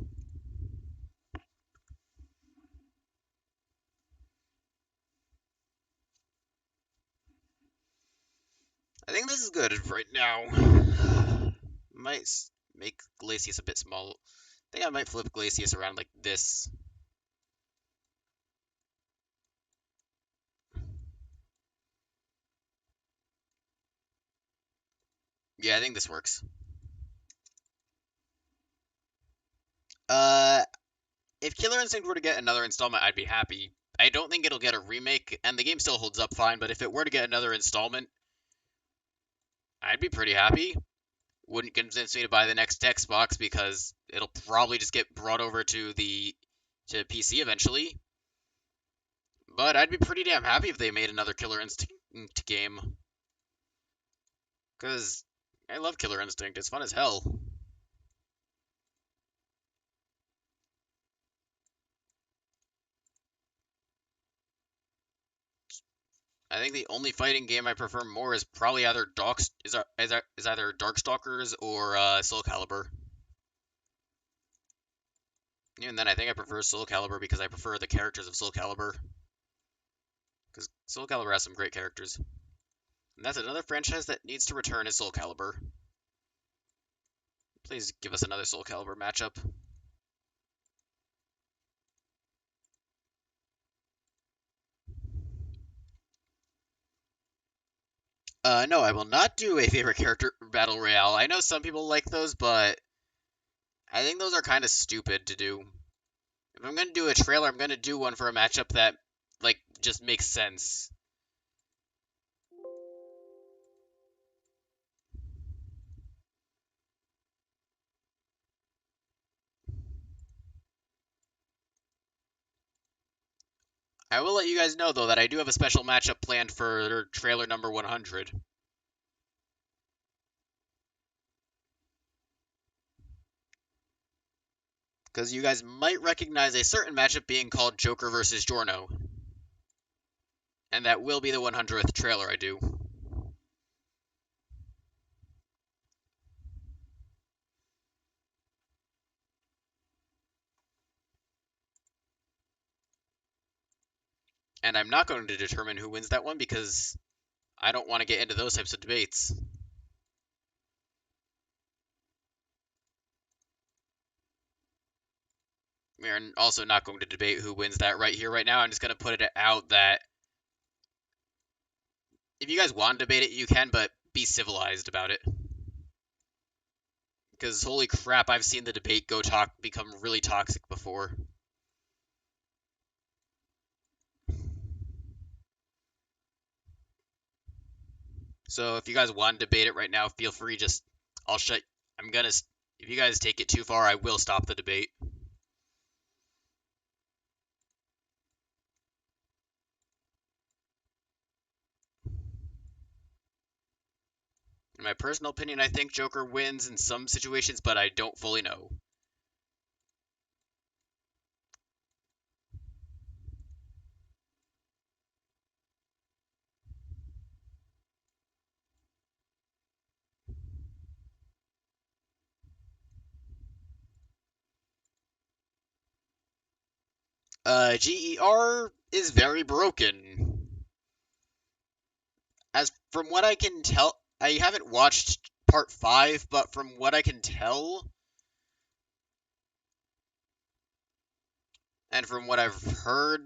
I think this is good right now. Might make Glacius a bit small. I think I might flip Glacius around like this. Yeah, I think this works. Uh, if Killer Instinct were to get another installment, I'd be happy. I don't think it'll get a remake, and the game still holds up fine, but if it were to get another installment, I'd be pretty happy. Wouldn't convince me to buy the next Xbox because it'll probably just get brought over to PC eventually. But I'd be pretty damn happy if they made another Killer Instinct game. Because I love Killer Instinct. It's fun as hell. I think the only fighting game I prefer more is probably either either Darkstalkers or Soul Calibur. Even then, I think I prefer Soul Calibur because I prefer the characters of Soul Calibur. Because Soul Calibur has some great characters. And that's another franchise that needs to return is Soul Calibur. Please give us another Soul Calibur matchup. No, I will not do a favorite character battle royale. I know some people like those, but I think those are kind of stupid to do. If I'm gonna do a trailer, I'm gonna do one for a matchup that, like, just makes sense. I will let you guys know, though, that I do have a special matchup planned for trailer number 100. Because you guys might recognize a certain matchup being called Joker versus Giorno. And that will be the 100th trailer I do. And I'm not going to determine who wins that one because I don't want to get into those types of debates. We're also not going to debate who wins that right here, right now. I'm just going to put it out that if you guys want to debate it, you can, but be civilized about it. Because holy crap, I've seen the debate become really toxic before. So if you guys want to debate it right now, feel free. I'll shut. I'm gonna. If you guys take it too far, I will stop the debate. In my personal opinion, I think Joker wins in some situations, but I don't fully know. GER is very broken. As from what I can tell, I haven't watched part 5, but from what I can tell, and from what I've heard,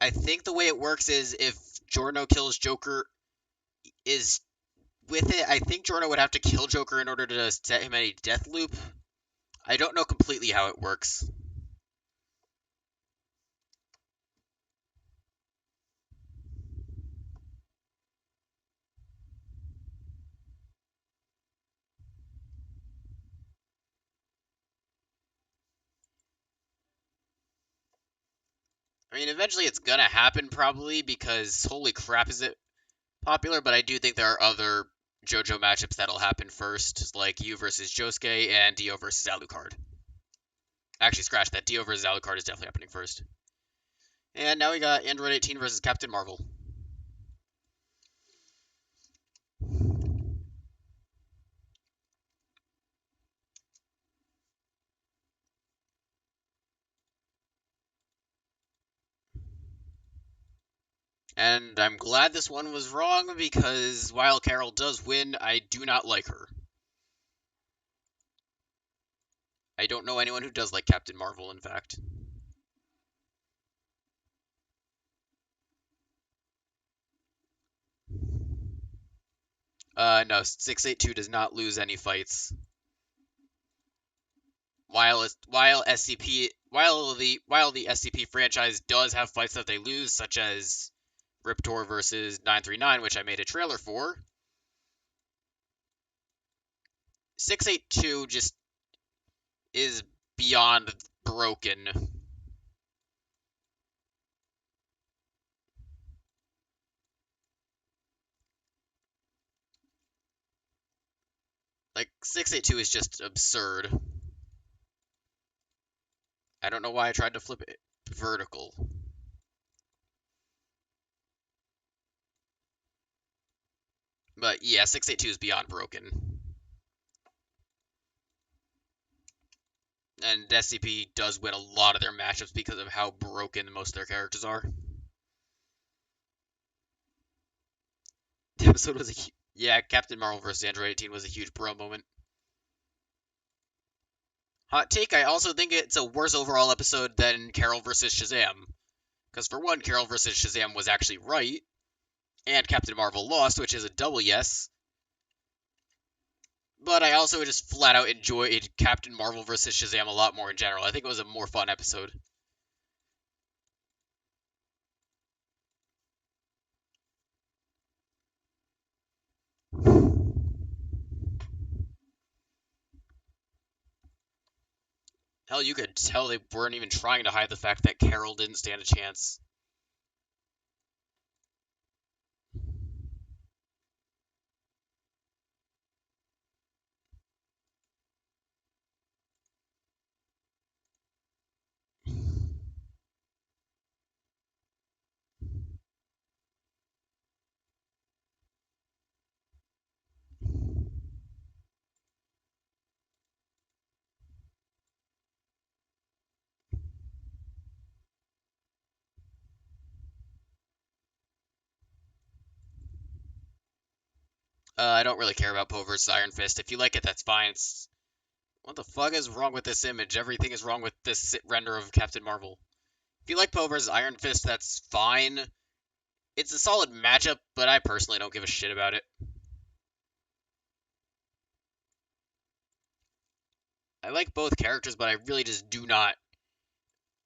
I think the way it works is if Giorno kills Joker is with it, I think Giorno would have to kill Joker in order to set him in a death loop. I don't know completely how it works. I mean, eventually it's gonna happen probably because holy crap is it popular, but I do think there are other JoJo matchups that'll happen first, like Yu versus Josuke and Dio versus Alucard. Actually, scratch that. Dio versus Alucard is definitely happening first. And now we got Android 18 versus Captain Marvel. And I'm glad this one was wrong because while Carol does win, I do not like her. I don't know anyone who does like Captain Marvel, in fact. No, 682 does not lose any fights. While the SCP franchise does have fights that they lose, such as Riptor versus 939, which I made a trailer for, 682 just is beyond broken. Like, 682 is just absurd. I don't know why I tried to flip it vertical. But yeah, 682 is beyond broken. And SCP does win a lot of their matchups because of how broken most of their characters are. The episode was yeah, Captain Marvel vs. Android 18 was a huge bro moment. Hot take, I also think it's a worse overall episode than Carol vs. Shazam. Because for one, Carol vs. Shazam was actually right, and Captain Marvel lost, which is a double yes. But I also just flat out enjoyed Captain Marvel vs. Shazam a lot more in general. I think it was a more fun episode. Hell, you could tell they weren't even trying to hide the fact that Carol didn't stand a chance. I don't really care about Poe versus Iron Fist. If you like it, that's fine. What the fuck is wrong with this image? Everything is wrong with this render of Captain Marvel. If you like Poe versus Iron Fist, that's fine. It's a solid matchup, but I personally don't give a shit about it. I like both characters, but I really just do not.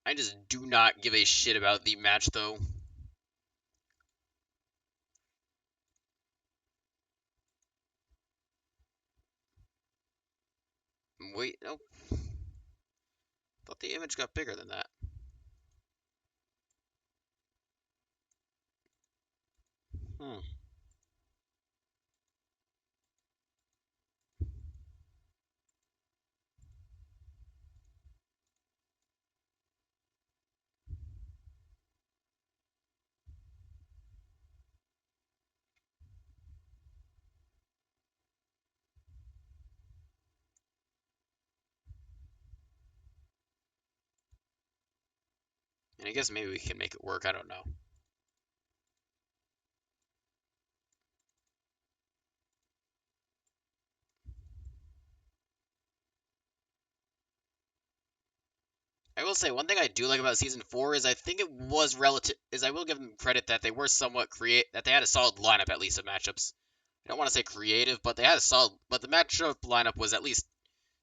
I just do not give a shit about the match, though. Wait, no. I thought the image got bigger than that. Hmm. And I guess maybe we can make it work. I don't know. I will say one thing I do like about season 4 is I think it was relative. Is I will give them credit that they were somewhat that they had a solid lineup at least of matchups. I don't want to say creative, but they had a solid. But the matchup lineup was at least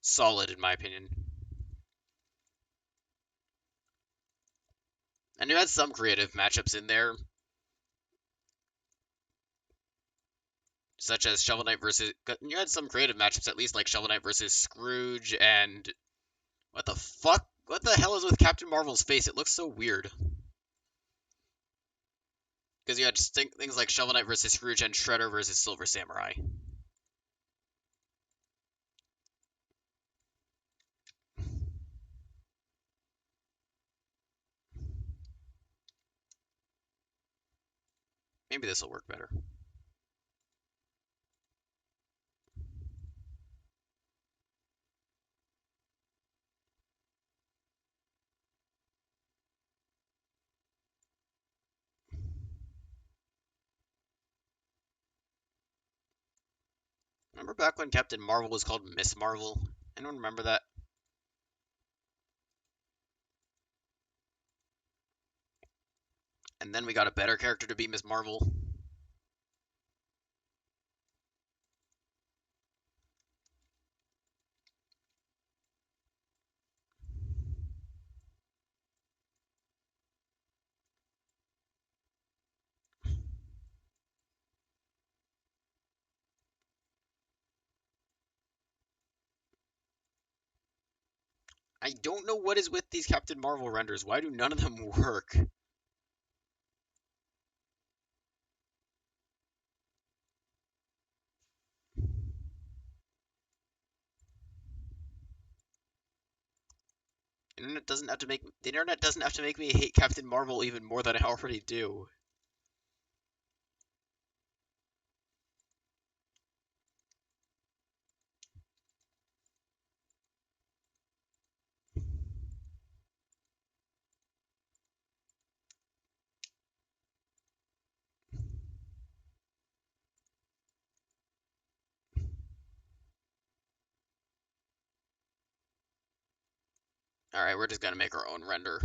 solid in my opinion. And you had some creative matchups in there, such as Shovel Knight versus. You had some creative matchups at least, like Shovel Knight versus Scrooge and what the fuck? What the hell is with Captain Marvel's face? It looks so weird. Because you had things like Shovel Knight versus Scrooge and Shredder versus Silver Samurai. Maybe this will work better. Remember back when Captain Marvel was called Miss Marvel? Anyone remember that? And then we got a better character to be Miss Marvel. I don't know what is with these Captain Marvel renders. Why do none of them work? The internet doesn't have to make me hate Captain Marvel even more than I already do. Alright, we're just gonna make our own render.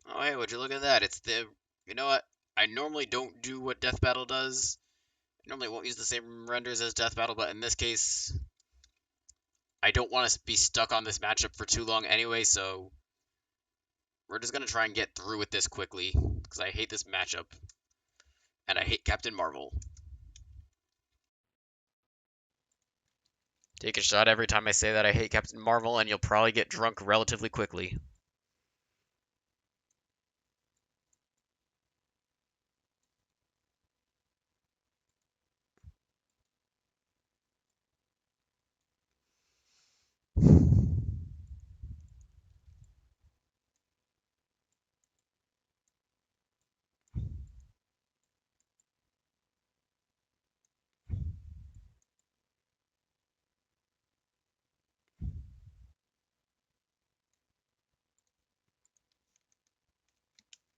Oh, hey, would you look at that? It's the... You know what? I normally don't do what Death Battle does. I normally won't use the same renders as Death Battle, but in this case, I don't want to be stuck on this matchup for too long anyway, so we're just gonna try and get through with this quickly, because I hate this matchup, and I hate Captain Marvel. Take a shot every time I say that I hate Captain Marvel, and you'll probably get drunk relatively quickly.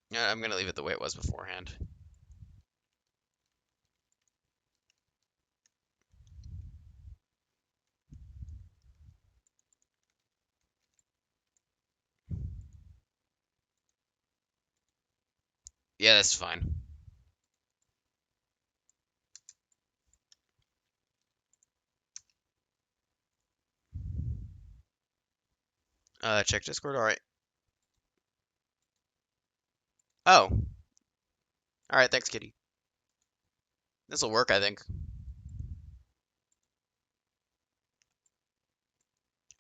Yeah, I'm gonna leave it the way it was beforehand. Yeah, that's fine. Check Discord, alright. Oh. Alright, thanks, kitty. This'll work, I think.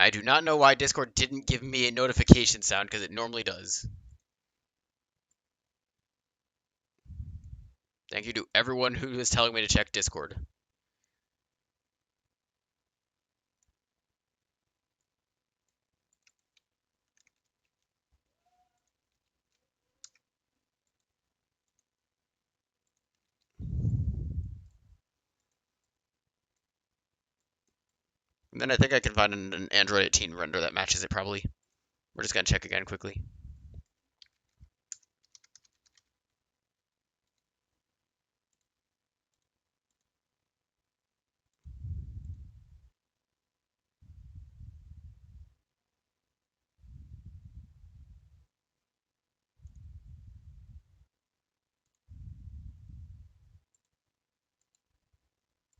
I do not know why Discord didn't give me a notification sound, because it normally does. Thank you to everyone who is telling me to check Discord. And then I think I can find an Android 18 render that matches it, probably. We're just gonna check again quickly.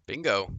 Bingo.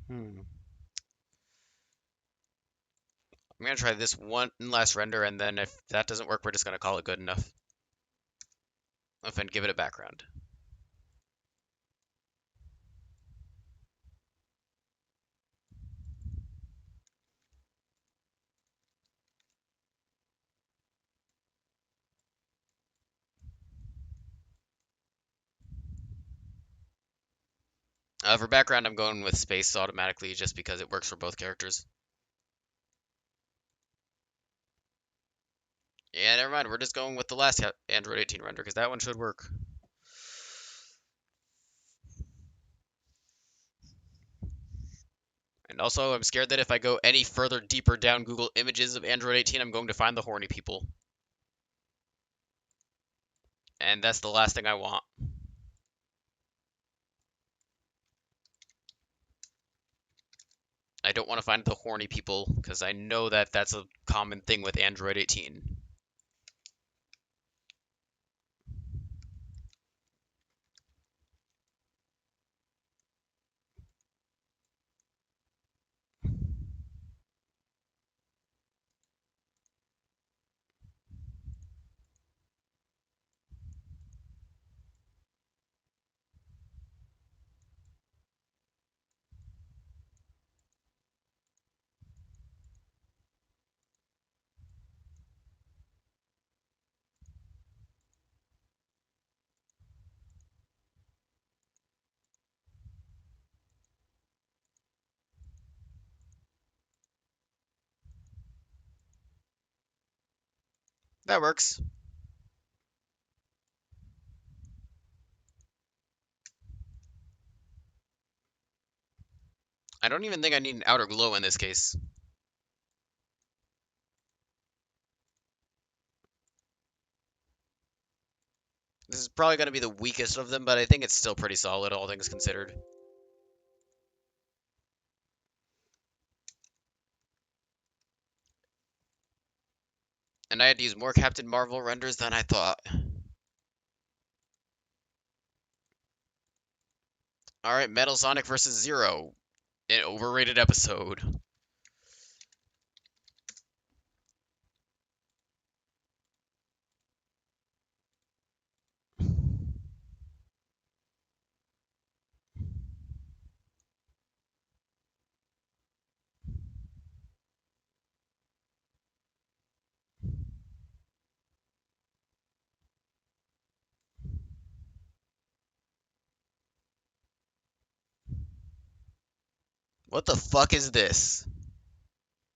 I'm gonna try this one last render, and then if that doesn't work, we're just gonna call it good enough. And give it a background. For background, I'm going with space automatically just because it works for both characters. Yeah, never mind. We're just going with the last Android 18 render because that one should work. And also, I'm scared that if I go any further deeper down Google Images of Android 18, I'm going to find the horny people. And that's the last thing I want. I don't want to find the horny people because I know that that's a common thing with Android 18. That works. I don't even think I need an outer glow in this case. This is probably going to be the weakest of them, but I think it's still pretty solid, all things considered. And I had to use more Captain Marvel renders than I thought. Alright, Metal Sonic vs. Zero. An overrated episode. What the fuck is this?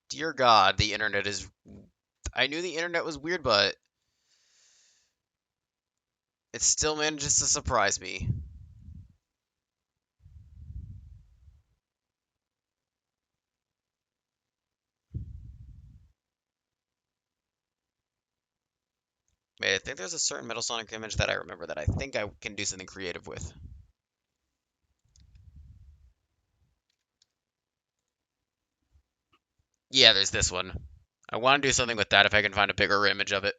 Dear God, the internet is... I knew the internet was weird, but... it still manages to surprise me. Wait, I think there's a certain Metal Sonic image that I remember that I think I can do something creative with. Yeah, there's this one. I want to do something with that if I can find a bigger image of it.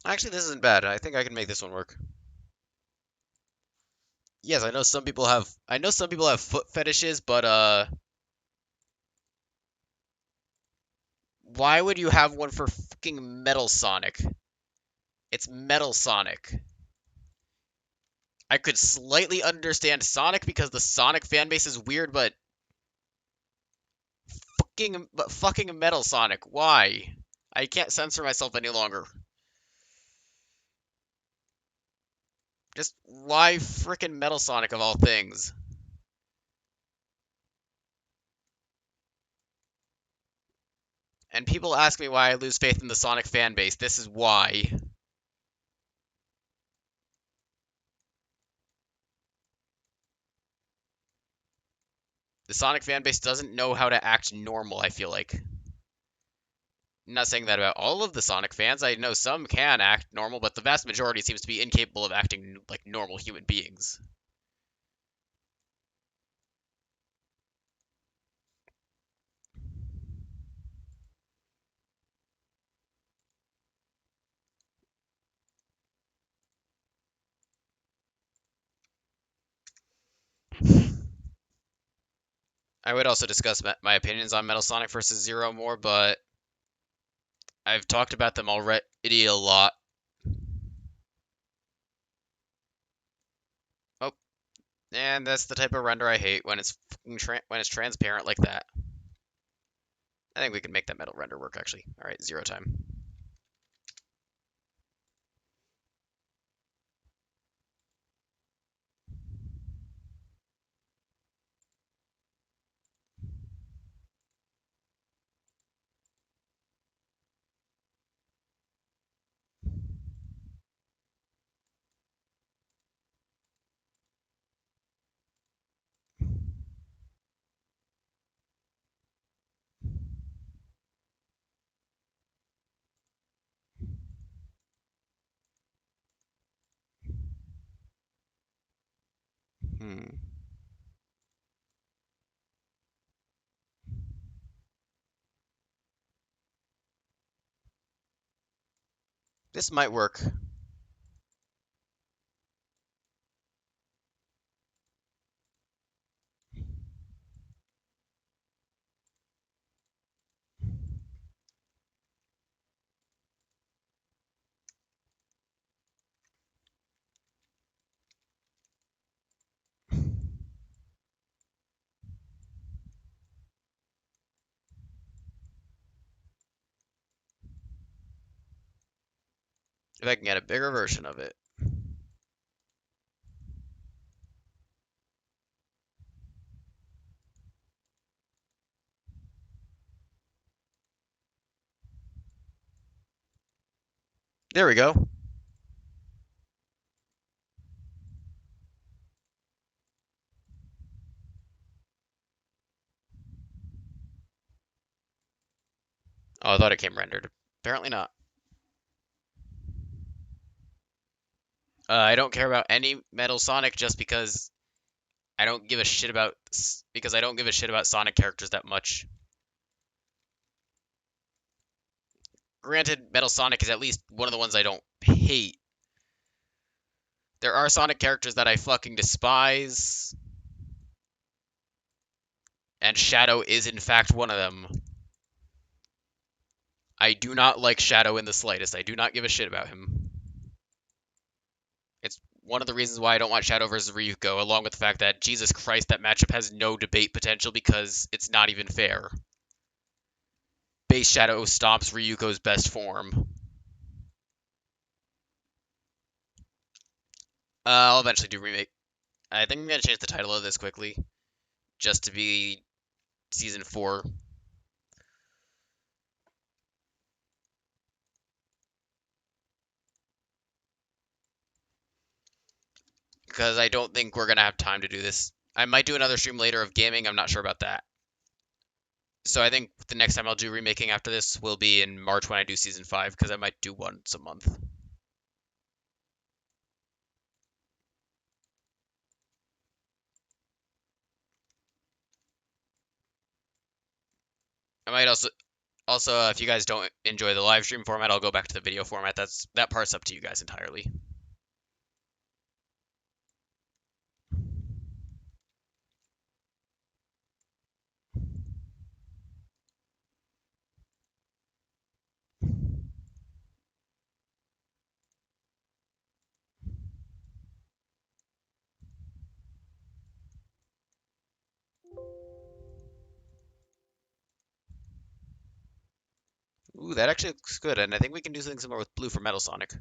Actually, this isn't bad. I think I can make this one work. Yes, I know some people have foot fetishes, but why would you have one for fucking Metal Sonic? It's Metal Sonic. I could slightly understand Sonic because the Sonic fan base is weird, but fucking Metal Sonic, why? I can't censor myself any longer. Just why frickin' Metal Sonic of all things? And people ask me why I lose faith in the Sonic fan base. This is why. The Sonic fan base doesn't know how to act normal, I feel like. not saying that about all of the Sonic fans. I know some can act normal, but the vast majority seems to be incapable of acting like normal human beings. I would also discuss my opinions on Metal Sonic versus Zero more, but I've talked about them already a lot. Oh, and that's the type of render I hate when it's transparent like that. I think we can make that metal render work actually. All right, zero time. Hmm. This might work. If I can get a bigger version of it. There we go. Oh, I thought it came rendered. Apparently not. I don't care about any Metal Sonic just because I don't give a shit about Sonic characters that much. Granted, Metal Sonic is at least one of the ones I don't hate. There are Sonic characters that I fucking despise, and Shadow is in fact one of them. I do not like Shadow in the slightest. I do not give a shit about him. It's one of the reasons why I don't want Shadow versus Ryuko, along with the fact that, Jesus Christ, that matchup has no debate potential because it's not even fair. Base Shadow stomps Ryuko's best form. I'll eventually do remake. I think I'm gonna change the title of this quickly, just to be season 4. Because I don't think we're gonna have time to do this. I might do another stream later of gaming, I'm not sure about that. So I think the next time I'll do remaking after this will be in March when I do season 5, because I might do once a month. I might also if you guys don't enjoy the live stream format, I'll go back to the video format. That part's up to you guys entirely. Ooh, that actually looks good, and I think we can do something similar with blue for Metal Sonic.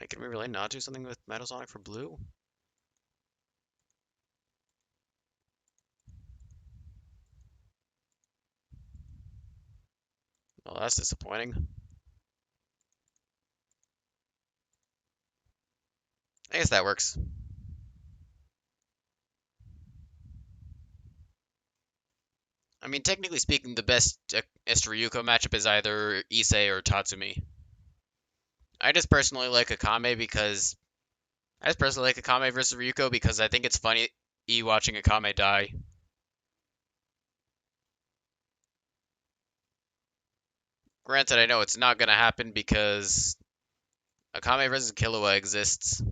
Like, can we really not do something with Metal Sonic for blue? Well, that's disappointing. I guess that works. I mean, technically speaking, the best Ryuko matchup is either Issei or Tatsumi. I just personally like Akame because I just personally like Akame versus Ryuko because I think it's funny watching Akame die. Granted, I know it's not gonna happen because Akame versus Killua exists.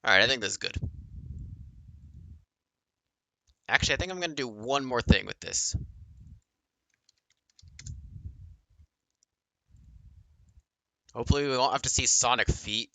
Alright, I think this is good. Actually, I think I'm gonna do one more thing with this. Hopefully we won't have to see Sonic feet.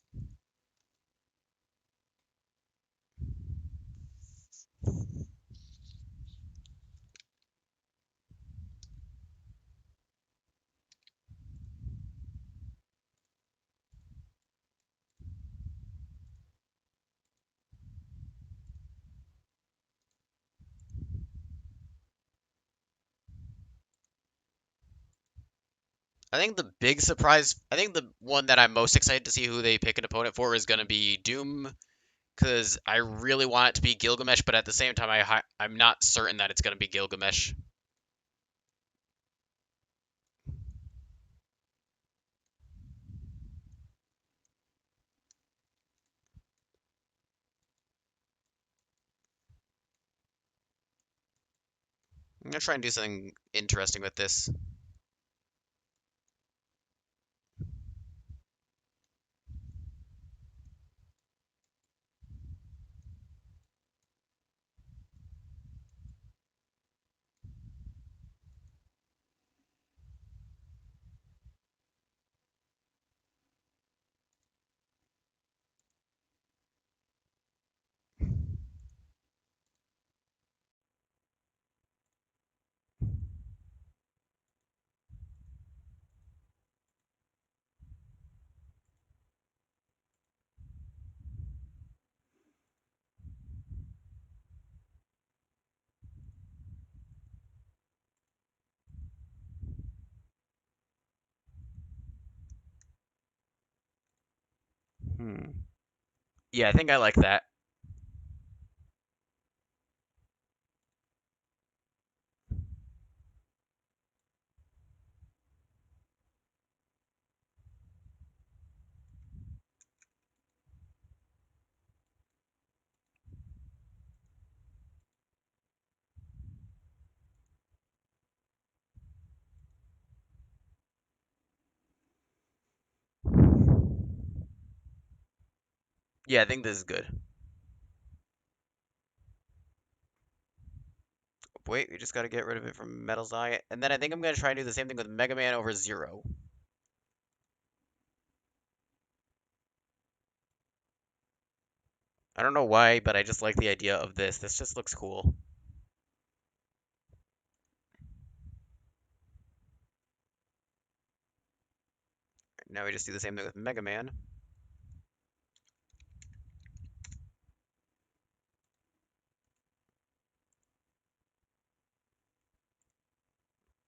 I think the one that I'm most excited to see who they pick an opponent for is gonna be Doom, because I really want it to be Gilgamesh, but at the same time, I'm not certain that it's gonna be Gilgamesh. I'm gonna try and do something interesting with this. Hmm. Yeah, I think I like that. Yeah, I think this is good. Wait, we just gotta get rid of it from Metal's Eye, and then I think I'm gonna try and do the same thing with Mega Man over Zero. I don't know why, but I just like the idea of this. This just looks cool. Now we just do the same thing with Mega Man.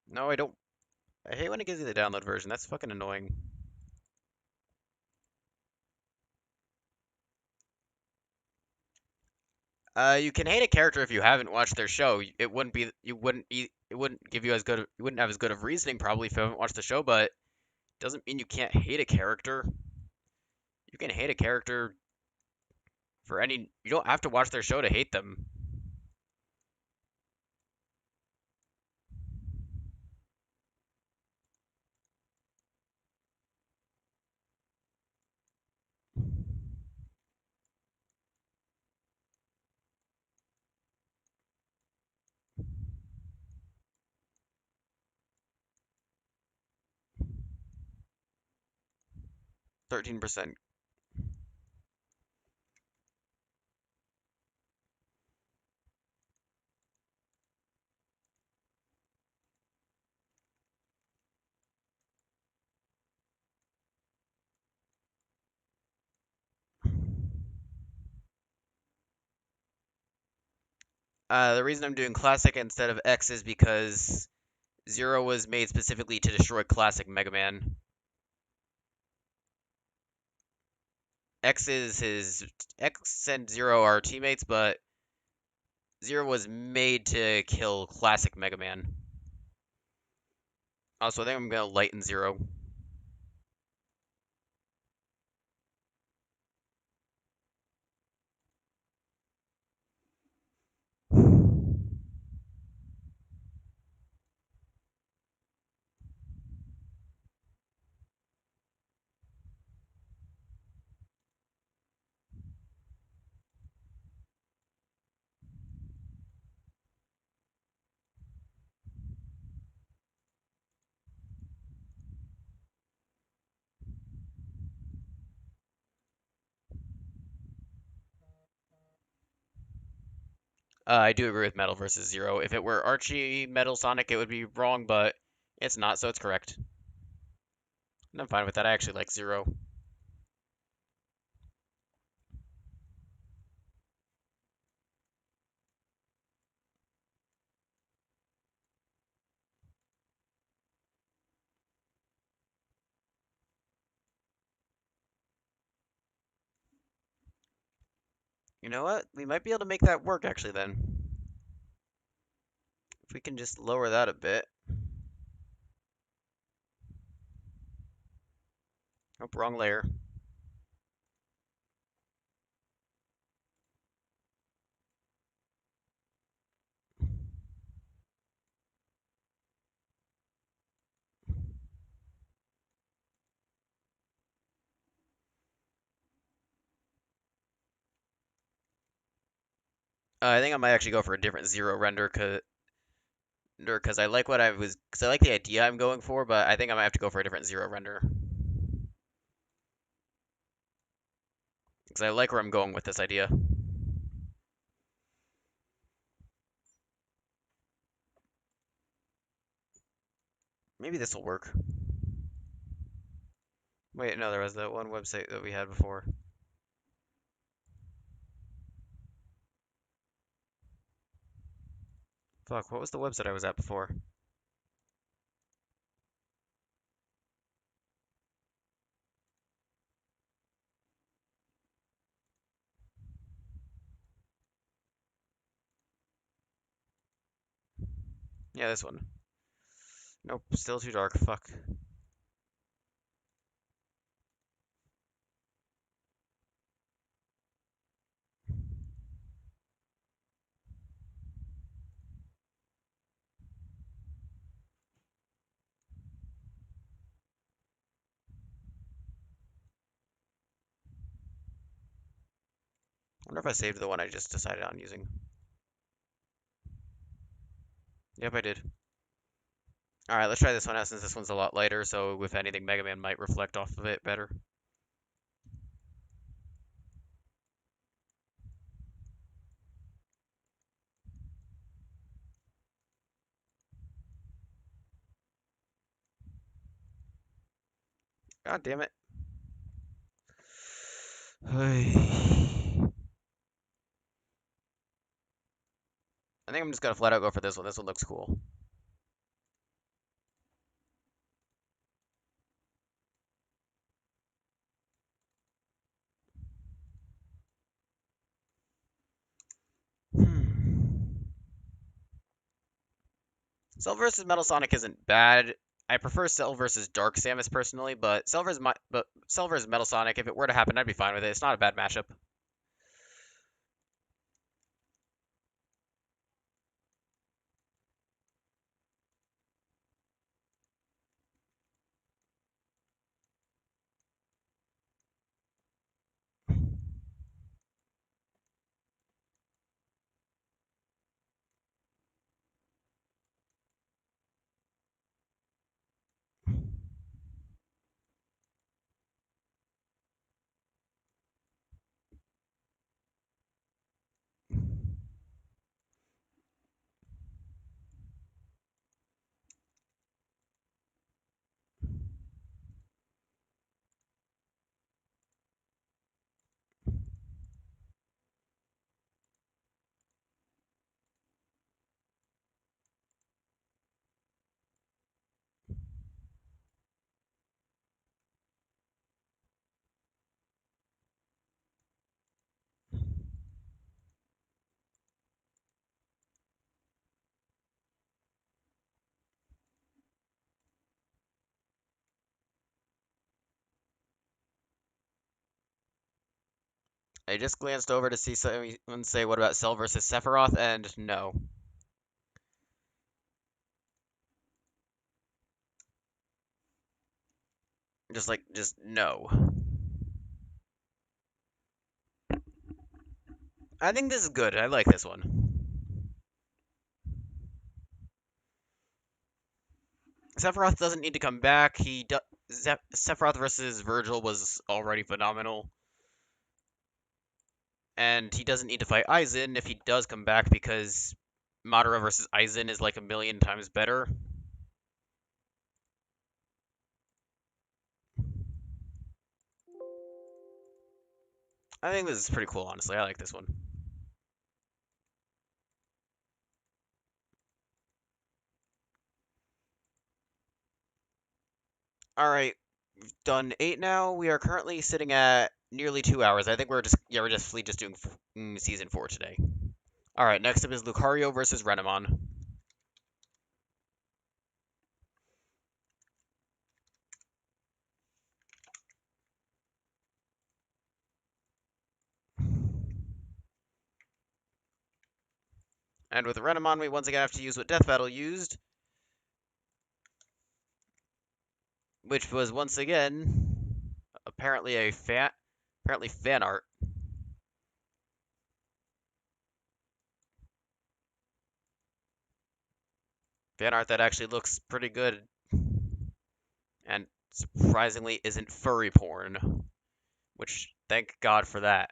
No, I don't. I hate when it gives you the download version. That's fucking annoying. You can hate a character if you haven't watched their show. It wouldn't be, it wouldn't give you as good, you wouldn't have as good of reasoning probably if you haven't watched the show, but it doesn't mean you can't hate a character. You can hate a character for any, you don't have to watch their show to hate them. 13%. The reason I'm doing Classic instead of X is because Zero was made specifically to destroy Classic Mega Man. X is his X and Zero are teammates, but Zero was made to kill Classic Mega Man. Also, I think I'm gonna lighten Zero. I do agree with Metal versus Zero. If it were Archie Metal Sonic, it would be wrong, but it's not, so it's correct. And I'm fine with that. I actually like Zero. You know what? We might be able to make that work actually then. If we can just lower that a bit. Oh, wrong layer. I think I might actually go for a different Zero render because I like because I like the idea I'm going for, but I think I might have to go for a different Zero render because I like where I'm going with this idea. Maybe this will work. Wait, no, there was that one website that we had before. Fuck, what was the website I was at before? Yeah, this one. Nope, still too dark. Fuck. I wonder if I saved the one I just decided on using. Yep, I did. Alright, let's try this one out since this one's a lot lighter, so if anything, Mega Man might reflect off of it better. God damn it. I think I'm just gonna flat out go for this one. This one looks cool. Cell versus Metal Sonic isn't bad. I prefer Cell versus Dark Samus personally, but Cell versus Metal Sonic, if it were to happen, I'd be fine with it. It's not a bad matchup. I just glanced over to see someone say, what about Cell versus Sephiroth? And no. Just no. I think this is good. I like this one. Sephiroth doesn't need to come back. Sephiroth versus Virgil was already phenomenal. And he doesn't need to fight Aizen if he does come back because Madara versus Aizen is like a million times better. I think this is pretty cool, honestly. I like this one. Alright, done 8 now. We are currently sitting at nearly 2 hours. I think we're just doing season 4 today. Alright, next up is Lucario versus Renamon. And with Renamon, we once again have to use what Death Battle used, which was once again apparently fan art. Fan art that actually looks pretty good and surprisingly isn't furry porn, which thank God for that.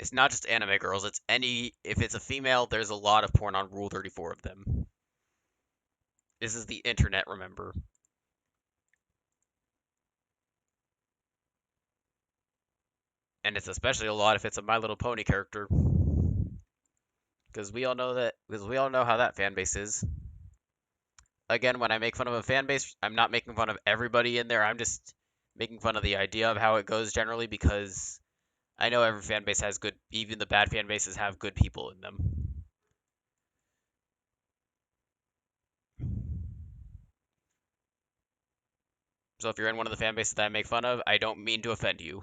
It's not just anime girls, if it's a female, there's a lot of porn on Rule 34 of them. This is the internet, remember. And it's especially a lot if it's a My Little Pony character. Because we all know how that fan base is. Again, when I make fun of a fan base, I'm not making fun of everybody in there. I'm just making fun of the idea of how it goes generally because I know every fan base has good, even the bad fan bases have good people in them. So if you're in one of the fan bases that I make fun of, I don't mean to offend you.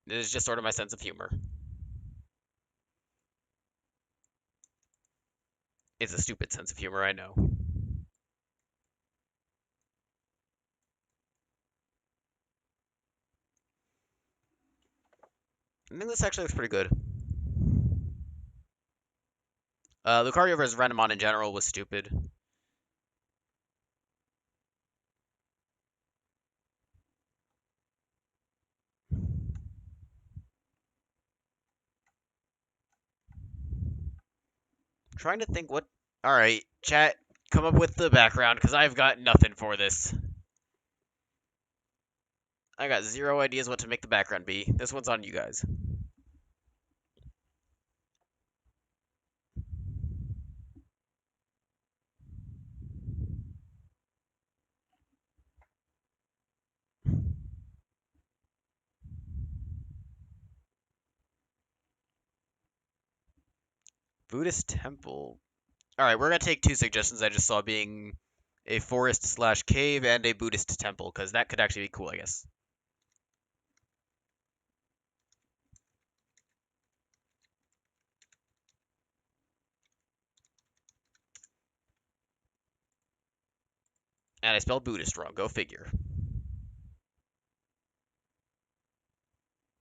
This is just sort of my sense of humor. It's a stupid sense of humor, I know. I think this actually looks pretty good. Lucario vs. Renamon in general was stupid. Trying to think what. Alright, chat, come up with the background because I've got nothing for this. I got zero ideas what to make the background be. This one's on you guys. Buddhist temple. Alright, we're gonna take two suggestions I just saw being a forest slash cave and a Buddhist temple, because that could actually be cool, I guess. And I spelled Buddhist wrong, go figure.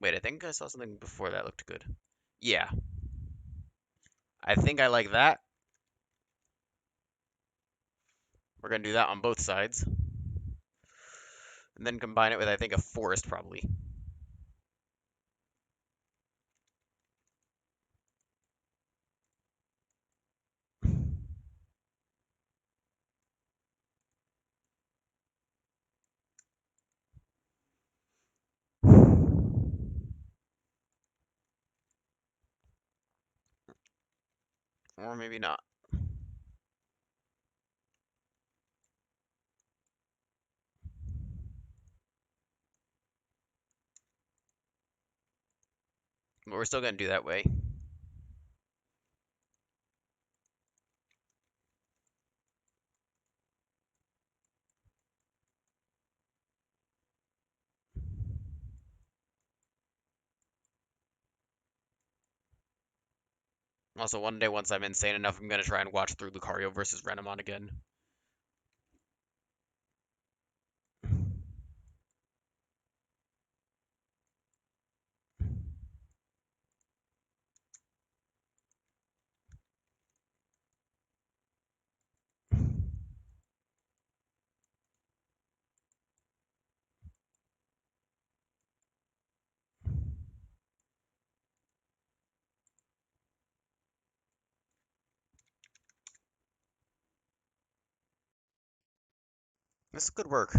Wait, I think I saw something before that looked good. Yeah. I think I like that. We're gonna do that on both sides. And then combine it with, I think, a forest, probably. Or maybe not. But we're still gonna do that way. Also, one day once I'm insane enough, I'm gonna try and watch through Lucario versus Renamon again. This is good work.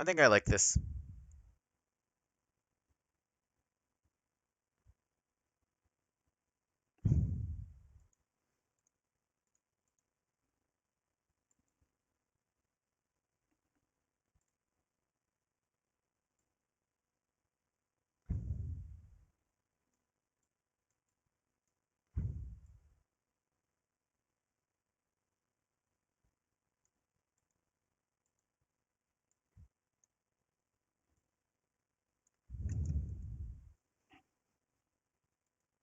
I think I like this.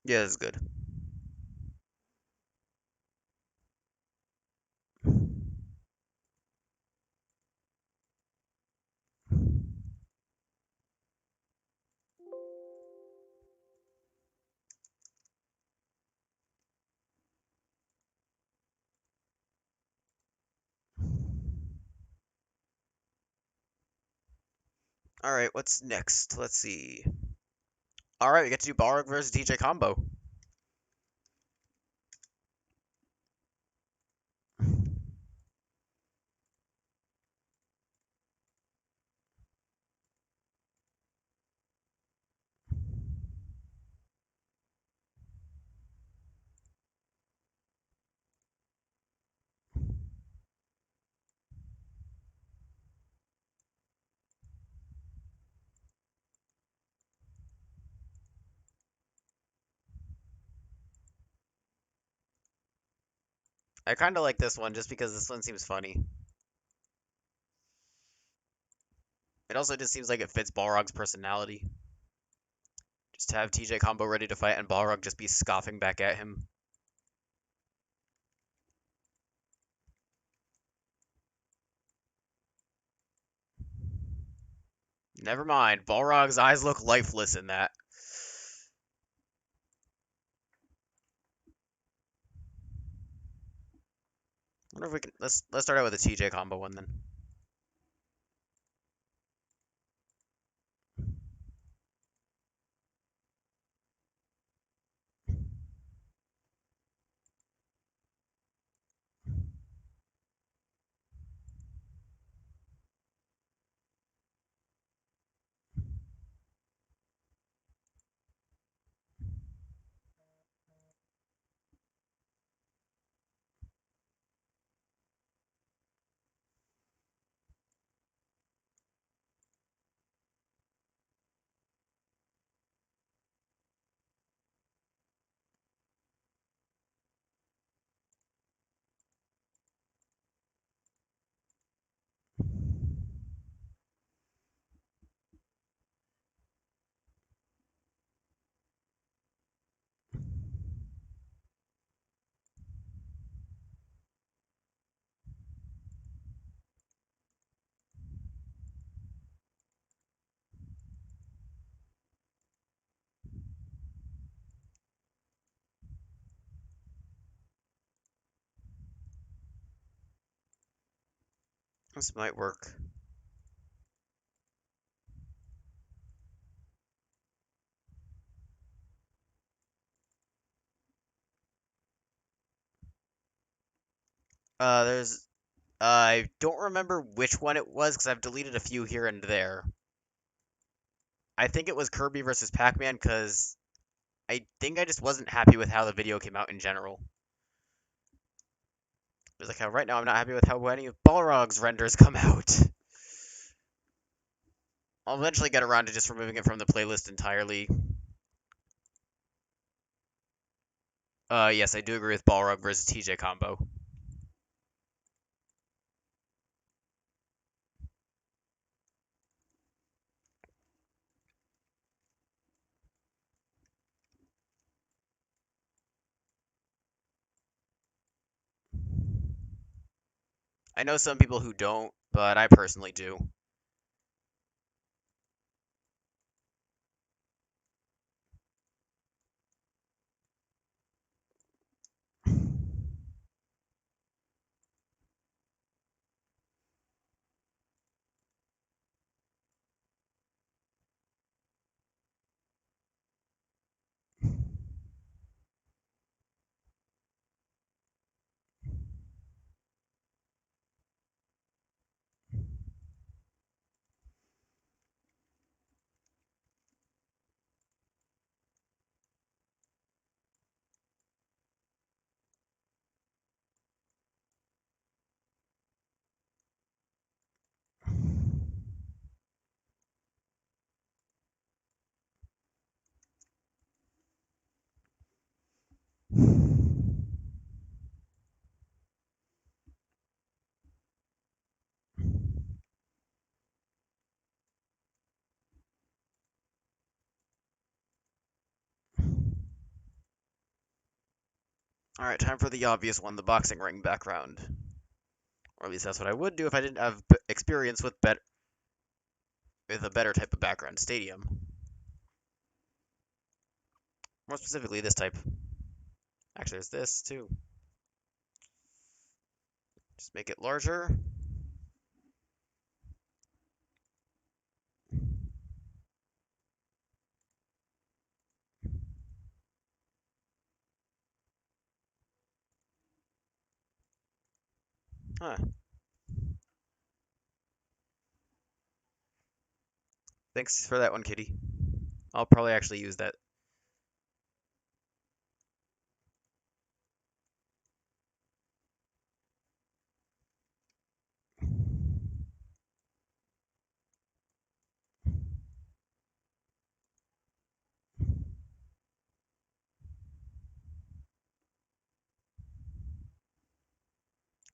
Yeah, this is good. Alright, what's next? Let's see. Alright, we get to do Balrog versus DJ combo. I kind of like this one just because this one seems funny. It also just seems like it fits Balrog's personality. Just to have TJ combo ready to fight and Balrog just be scoffing back at him. Never mind, Balrog's eyes look lifeless in that. I wonder if we can let's start out with a TJ combo one then. This might work. There's I don't remember which one it was because I've deleted a few here and there. I think it was Kirby versus Pac-Man because I think I just wasn't happy with how the video came out in general. It's like how right now I'm not happy with how any of Balrog's renders come out. I'll eventually get around to just removing it from the playlist entirely. Yes, I do agree with Balrog versus TJ combo. I know some people who don't, but I personally do. Alright, time for the obvious one, the boxing ring background. Or at least that's what I would do if I didn't have experience with a better type of background stadium. More specifically, this type. Actually, there's this too. Just make it larger. Huh. Thanks for that one, Kitty. I'll probably actually use that.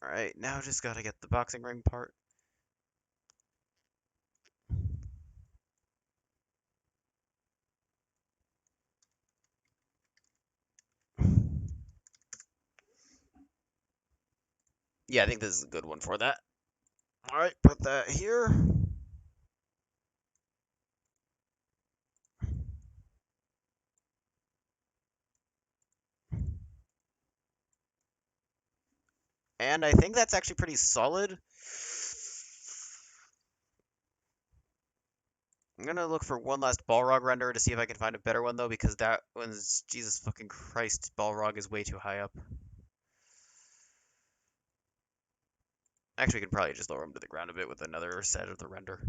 Alright, now just gotta get the boxing ring part. Yeah, I think this is a good one for that. Alright, put that here. And I think that's actually pretty solid. I'm gonna look for one last Balrog render to see if I can find a better one, though, because that one's... Jesus fucking Christ, Balrog is way too high up. Actually, we can probably just lower him to the ground a bit with another set of the render.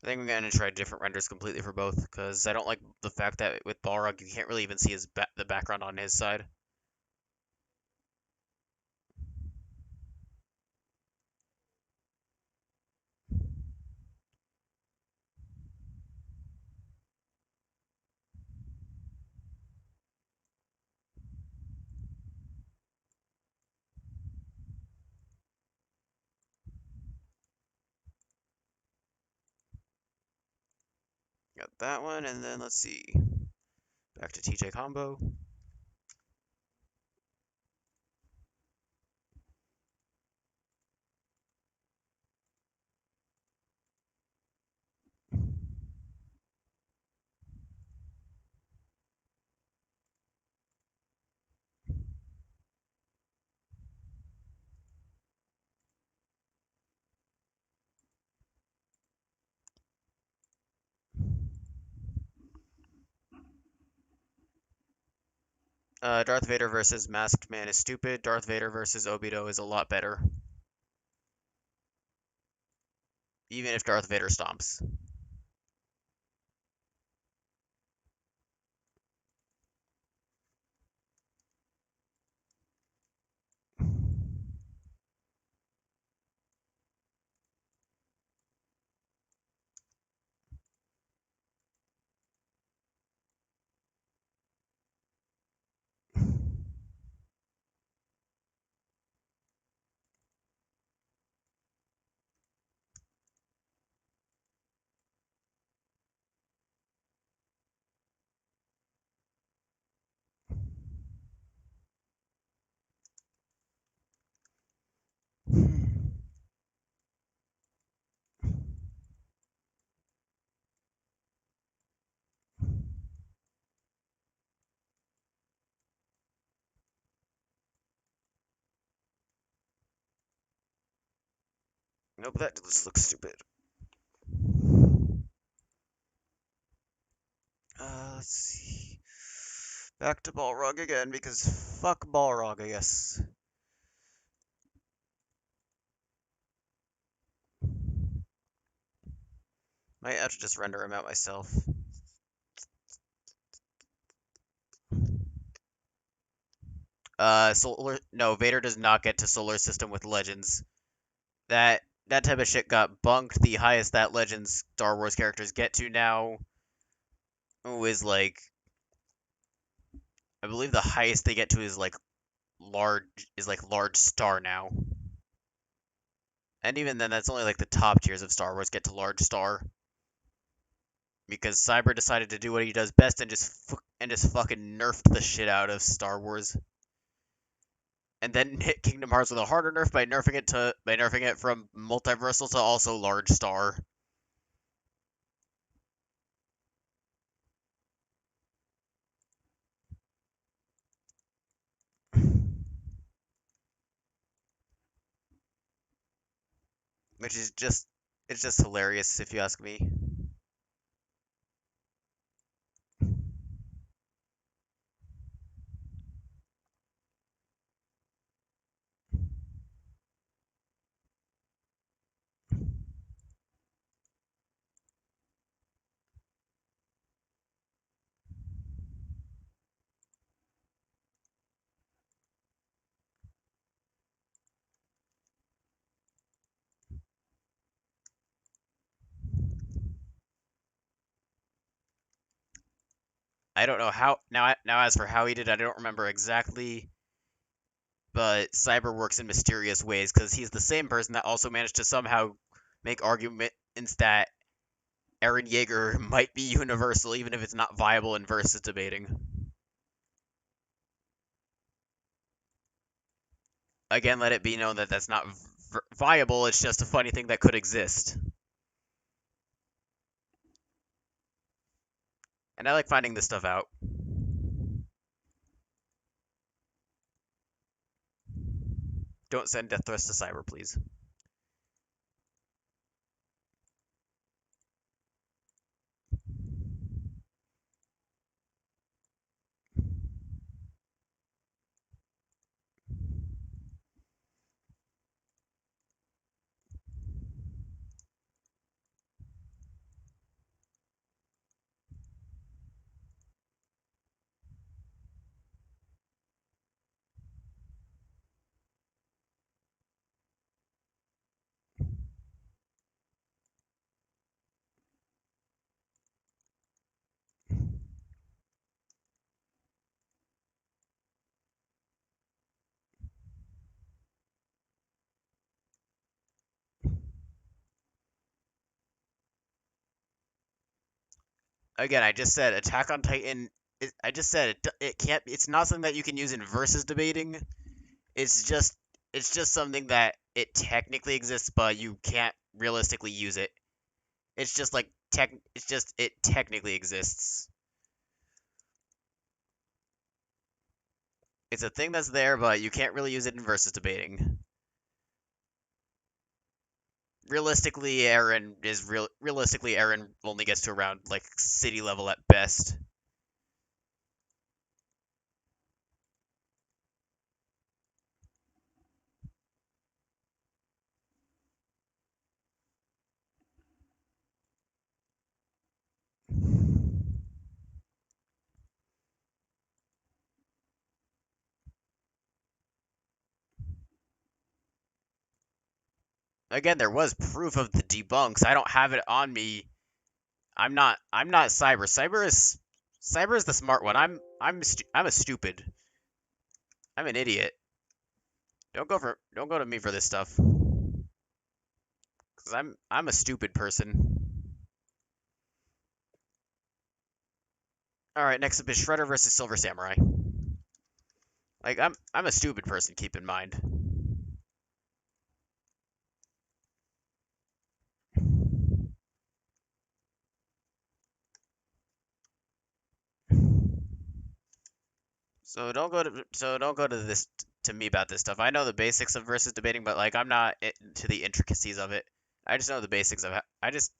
I think I'm gonna try different renders completely for both, because I don't like the fact that with Balrog you can't really even see the background on his side. Got that one, and then let's see. Back to TJ combo. Darth Vader versus Masked Man is stupid. Darth Vader versus Obito is a lot better. Even if Darth Vader stomps. Nope, that just looks stupid. Let's see. Back to Balrog again, because fuck Balrog, I guess. Might have to just render him out myself. No, Vader does not get to Solar System with Legends. That type of shit got bunked. The highest that Legends Star Wars characters get to now is like, I believe the highest they get to is like large star now. And even then, that's only like the top tiers of Star Wars get to large star. Because Cyber decided to do what he does best and just fucking nerfed the shit out of Star Wars. And then hit Kingdom Hearts with a harder nerf by nerfing it from multiversal to also large star. Which is it's just hilarious if you ask me. I don't know how now as for how he did, I don't remember exactly, but Cyber works in mysterious ways because he's the same person that also managed to somehow make arguments that Eren Yeager might be universal, even if it's not viable in versus debating. Again, let it be known that that's not viable, it's just a funny thing that could exist. And I like finding this stuff out. Don't send death threats to Cyber, please. again, I just said Attack on Titan. I just said it can't. It's not something that you can use in versus debating. It's just something that it technically exists, but you can't realistically use it. It's just like It's just it technically exists. It's a thing that's there, but you can't really use it in versus debating. Realistically, Eren only gets to around like city level at best. Again, there was proof of the debunks. I don't have it on me. I'm not Cyber. Cyber is the smart one. I'm a stupid. I'm an idiot. Don't go to me for this stuff. Cuz I'm a stupid person. All right, next up is Shredder versus Silver Samurai. Like I'm a stupid person, keep in mind. So don't go to this to me about this stuff. I know the basics of versus debating, but like I'm not into the intricacies of it. I just know the basics of it.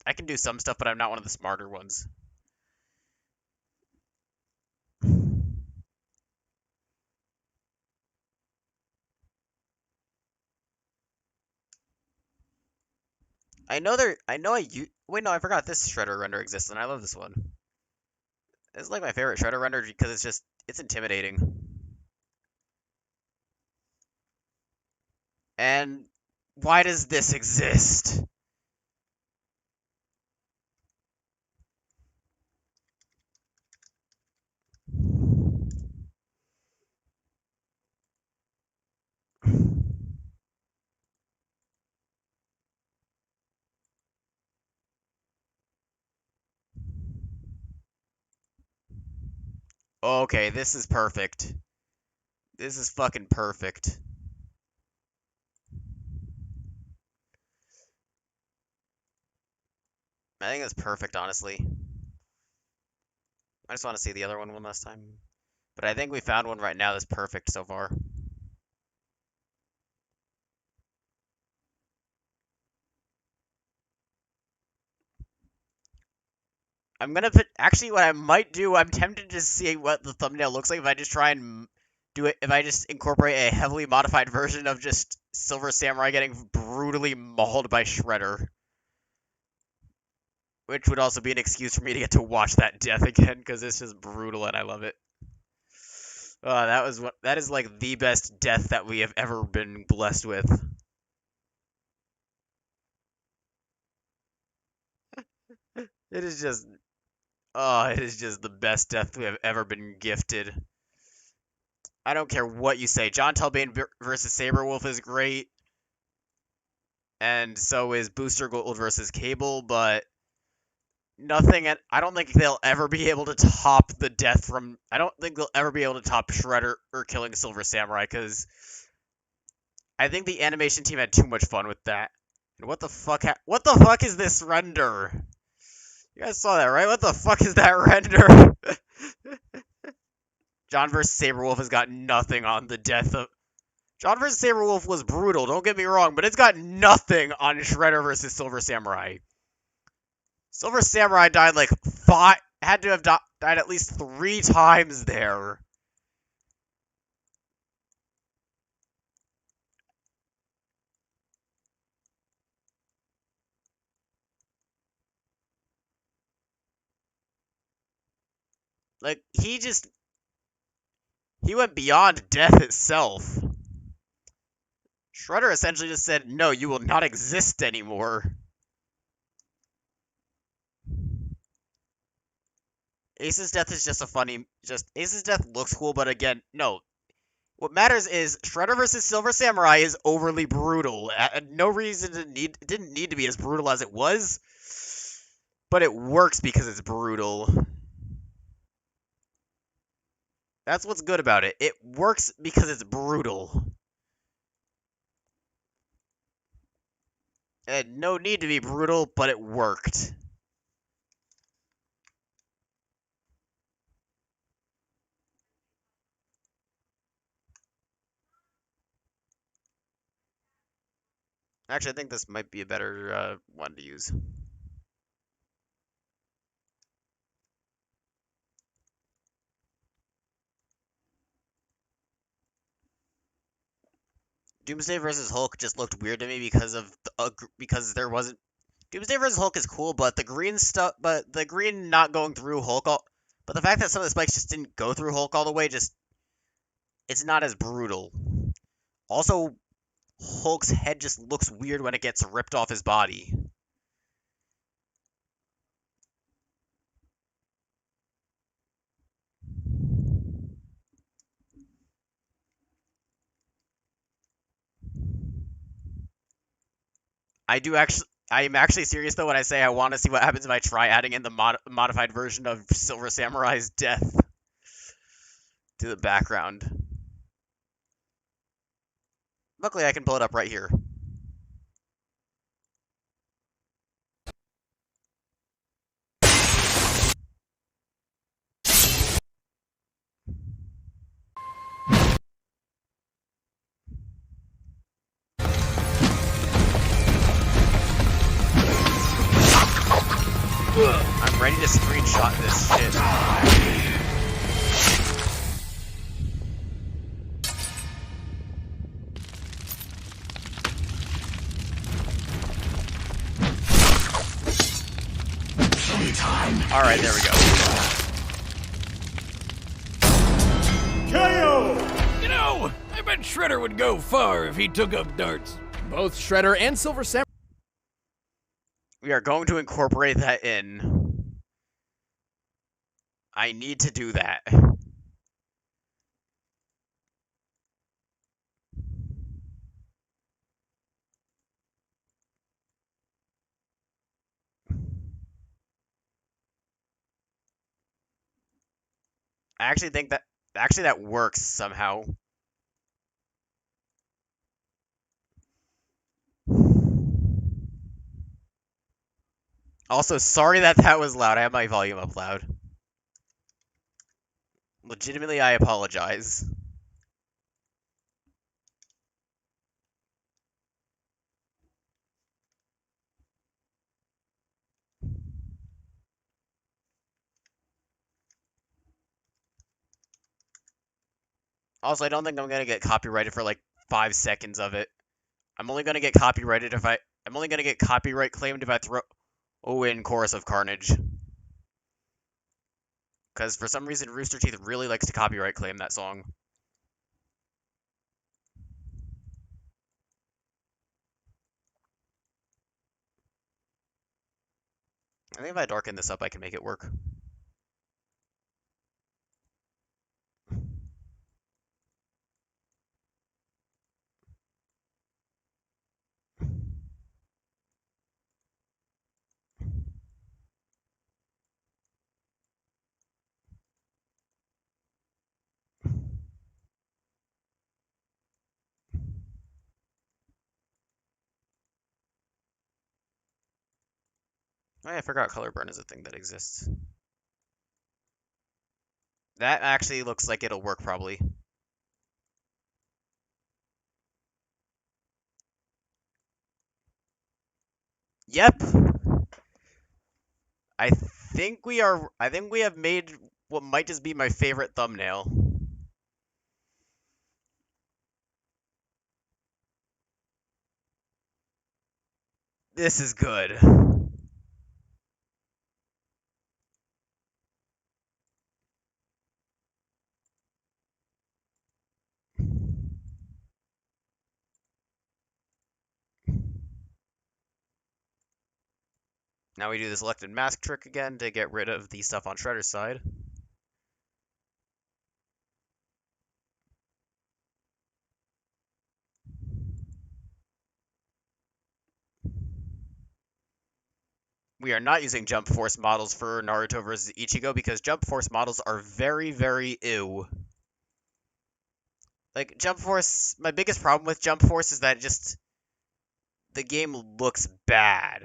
I can do some stuff, but I'm not one of the smarter ones. Wait, no, I forgot this Shredder render exists, and I love this one. It's like my favorite Shredder render because it's intimidating. And why does this exist? Okay, this is perfect. This is fucking perfect. I think that's perfect, honestly. I just want to see the other one last time. But I think we found one right now that's perfect so far. I'm gonna put. Actually, what I might do, I'm tempted to see what the thumbnail looks like if I just try and do it. If I just incorporate a heavily modified version of just Silver Samurai getting brutally mauled by Shredder. Which would also be an excuse for me to get to watch that death again, because it's just brutal and I love it. That is like the best death that we have ever been blessed with. It is just it is just the best death we have ever been gifted. I don't care what you say. John Bane versus Saberwolf is great. And so is Booster Gold versus Cable, but I don't think they'll ever be able to top the death from. I don't think they'll ever be able to top Shredder or killing Silver Samurai, because I think the animation team had too much fun with that. And what the fuck is this render? You guys saw that, right? What the fuck is that render? John vs. Saberwolf has got nothing on the death of. John vs. Saberwolf was brutal, don't get me wrong, but it's got nothing on Shredder vs. Silver Samurai. Silver Samurai died like had to have died at least 3 times there. Like, he went beyond death itself. Shredder essentially just said, no, you will not exist anymore. Ace's death is just Ace's death looks cool, but again, no. What matters is Shredder vs. Silver Samurai is overly brutal. No reason it didn't need to be as brutal as it was, but it works because it's brutal. That's what's good about it. It works because it's brutal. It had no need to be brutal, but it worked. Actually, I think this might be a better one to use. Doomsday versus Hulk just looked weird to me because there wasn't. Doomsday versus Hulk is cool, but the green stuff, but the green not going through Hulk, but the fact that some of the spikes just didn't go through Hulk all the way, just it's not as brutal. Also, Hulk's head just looks weird when it gets ripped off his body. I'm actually serious though when I say I want to see what happens if I try adding in the modified version of Silver Samurai's death to the background. Luckily, I can pull it up right here. I'm ready to screenshot this shit. Alright, there we go. KO! You know, I bet Shredder would go far if he took up darts. Both Shredder and Silver Samurai. We are going to incorporate that in. I need to do that. I actually think that works somehow. Also, sorry that was loud. I have my volume up loud. Legitimately, I apologize. Also, I don't think I'm gonna get copyrighted for like 5 seconds of it. I'm only gonna get copyrighted if I'm only gonna get copyright claimed if I throw in Chorus of Carnage. Because for some reason, Rooster Teeth really likes to copyright claim that song. I think if I darken this up, I can make it work. Oh, yeah, I forgot color burn is a thing that exists. That actually looks like it'll work probably. Yep. I think we have made what might just be my favorite thumbnail. This is good. Now we do the selected mask trick again to get rid of the stuff on Shredder's side. We are not using Jump Force models for Naruto versus Ichigo because Jump Force models are very, very ew. Like Jump Force, my biggest problem with Jump Force is that the game looks bad.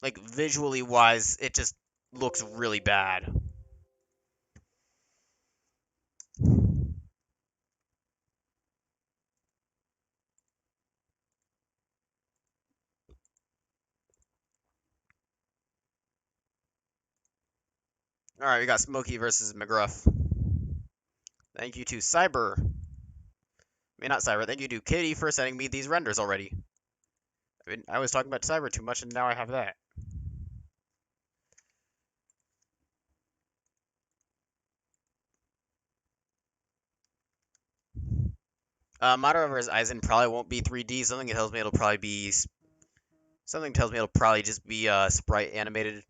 Like visually wise, it just looks really bad. All right, we got Smokey versus McGruff. Thank you to Cyber. I mean, not Cyber. Thank you to Kitty for sending me these renders already. I mean, I was talking about Cyber too much, and now I have that. Modern vs. Aizen probably won't be 3D. Something tells me it'll probably be. Something tells me it'll probably just be sprite animated.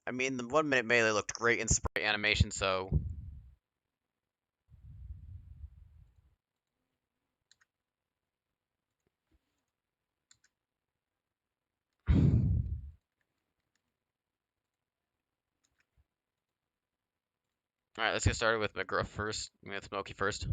I mean, the 1 minute melee looked great in sprite animation, so. Alright, let's get started with McGruff first. With Smokey first.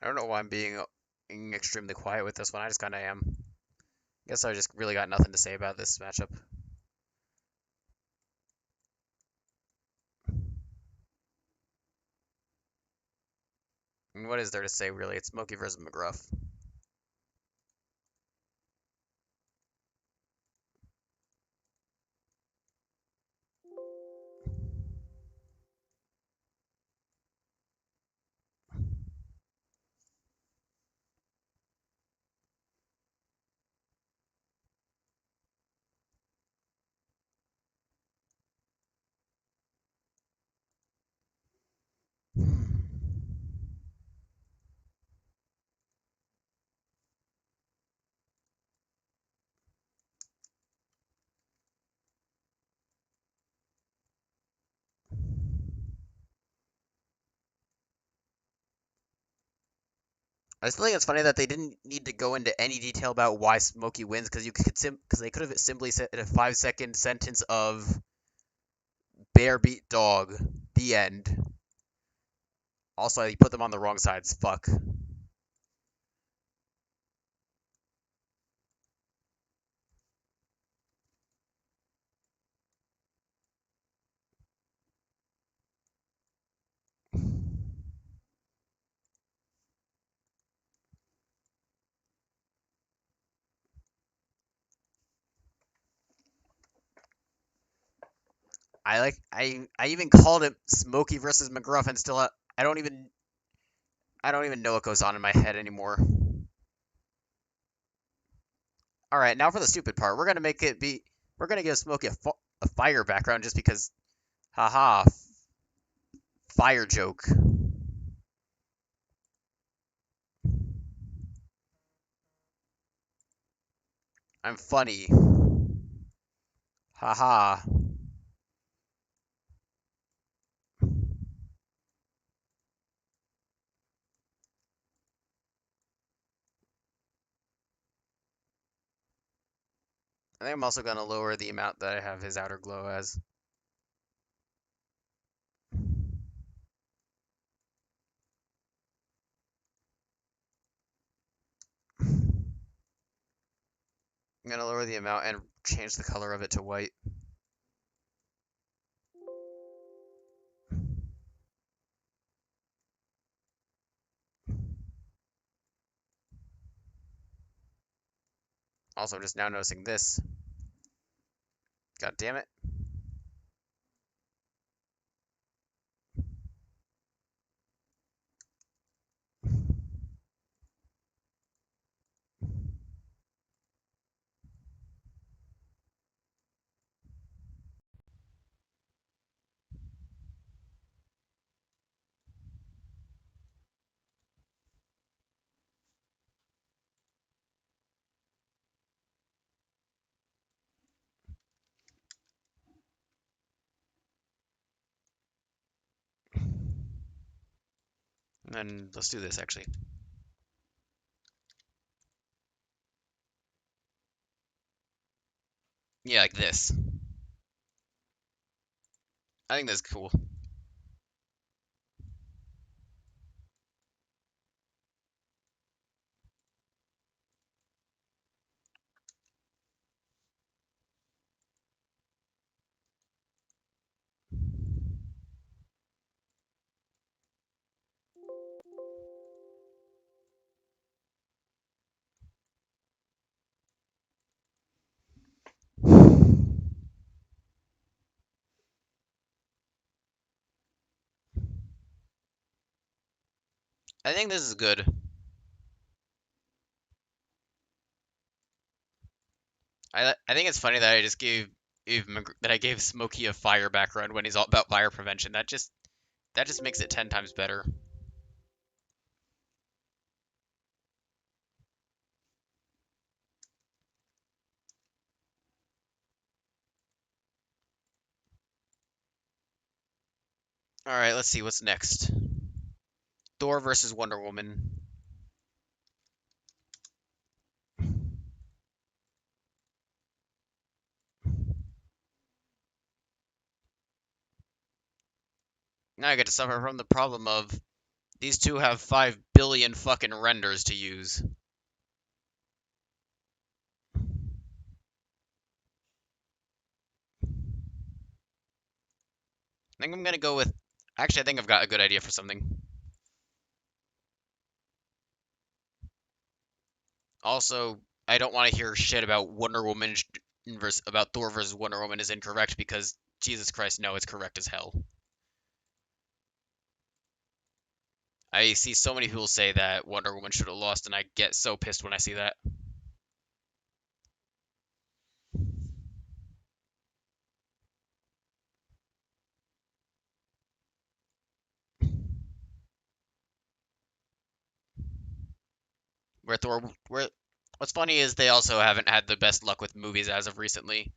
I don't know why I'm being extremely quiet with this one. I just kind of am. Guess I just really got nothing to say about this matchup. I mean, what is there to say, really? It's Smokey versus McGruff. I still think it's funny that they didn't need to go into any detail about why Smokey wins, because they could have simply said in a 5 second sentence of bear beat dog, the end. Also, you put them on the wrong sides. Fuck. I even called it Smokey versus McGruff, and still I don't even know what goes on in my head anymore. All right, now for the stupid part. We're gonna give Smokey a fire background just because. Haha, fire joke. I'm funny. Haha. I think I'm also gonna lower the amount that I have his outer glow as. I'm gonna lower the amount and change the color of it to white. Also, just now noticing this. God damn it. And then let's do this actually. Yeah, like this. I think that's cool. I think this is good. I think it's funny that I just that I gave Smokey a fire background when he's all about fire prevention. That just makes it 10 times better. All right, let's see what's next. Thor versus Wonder Woman. Now I get to suffer from the problem of these two have 5 billion fucking renders to use. I think I'm gonna go with. Actually, I think I've got a good idea for something. Also, I don't want to hear shit about Wonder Woman about Thor versus Wonder Woman is incorrect because Jesus Christ, no, it's correct as hell. I see so many people say that Wonder Woman should have lost, and I get so pissed when I see that. Where Thor, where what's funny is they also haven't had the best luck with movies as of recently,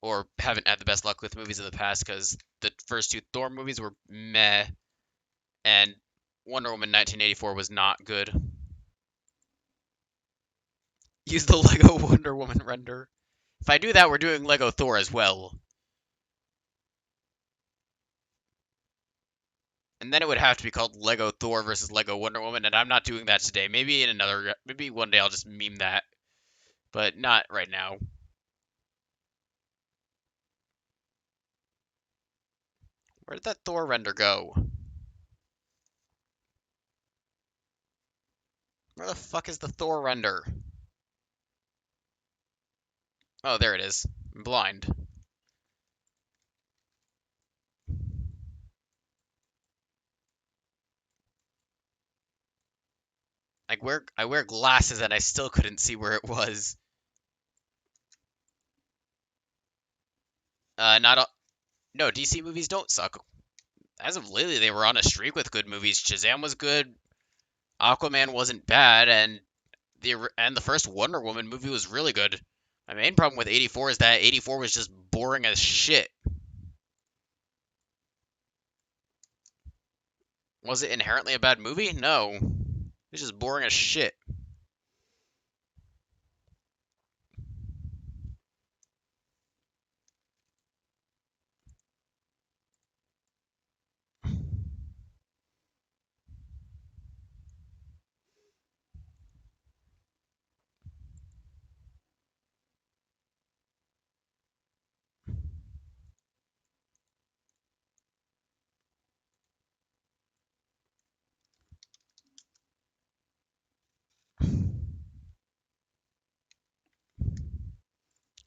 or haven't had the best luck with movies in the past because the first two Thor movies were meh, and Wonder Woman 1984 was not good. Use the Lego Wonder Woman render. If I do that, we're doing Lego Thor as well. And then it would have to be called Lego Thor versus Lego Wonder Woman, and I'm not doing that today. Maybe one day I'll just meme that, but not right now. Where did that Thor render go? Where the fuck is the Thor render? Oh, there it is. I'm blind. I wear glasses and I still couldn't see where it was. Not a, no, DC movies don't suck. As of lately, they were on a streak with good movies. Shazam was good. Aquaman wasn't bad, and the first Wonder Woman movie was really good. My main problem with 84 is that 84 was just boring as shit. Was it inherently a bad movie? No. It's just boring as shit.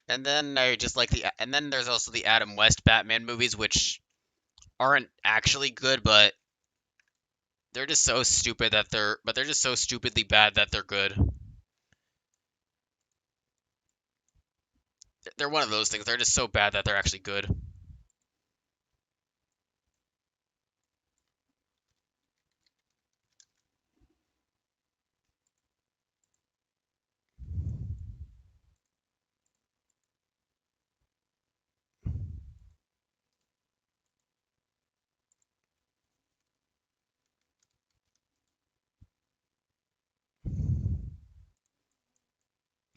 And then I just like and then there's also the Adam West Batman movies, which aren't actually good, but they're just so stupid that they're just so stupidly bad that they're good. They're one of those things. They're just so bad that they're actually good.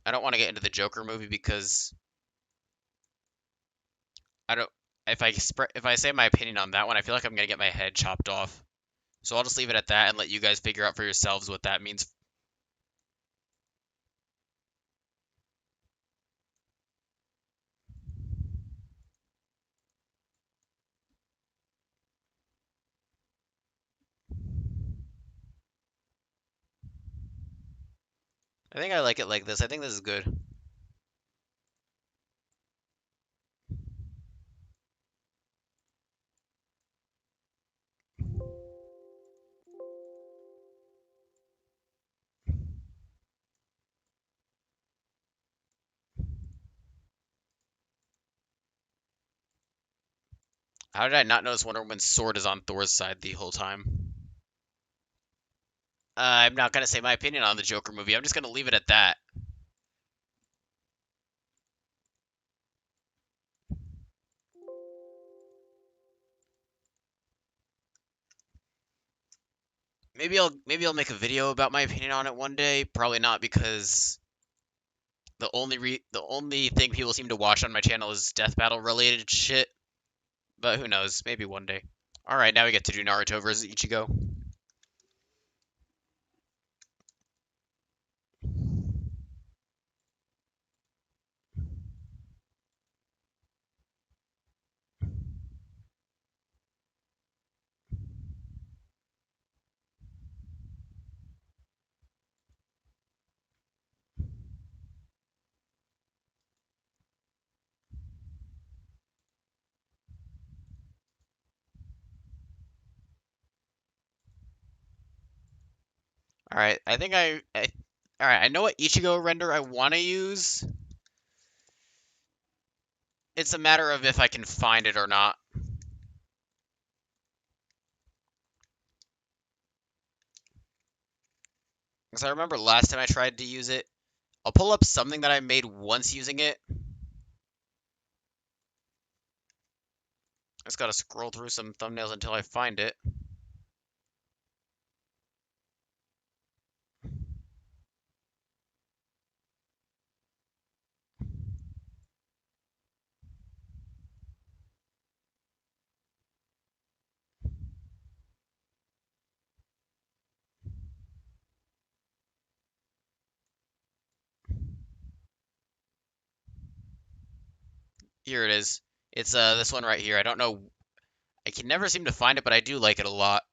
I don't want to get into the Joker movie because I don't. If I say my opinion on that one, I feel like I'm gonna get my head chopped off. So I'll just leave it at that and let you guys figure out for yourselves what that means. I think I like it like this. I think this is good. How did I not notice Wonder Woman's sword is on Thor's side the whole time? I'm not gonna say my opinion on the Joker movie. I'm just gonna leave it at that. Maybe I'll make a video about my opinion on it one day. Probably not because the only thing people seem to watch on my channel is death battle related shit. But who knows? Maybe one day. All right, now we get to do Naruto versus Ichigo. All right, all right, I know what Ichigo render I want to use. It's a matter of if I can find it or not. Because I remember last time I tried to use it, I'll pull up something that I made once using it. I just gotta scroll through some thumbnails until I find it. Here it is. It's this one right here. I don't know. I can never seem to find it, but I do like it a lot.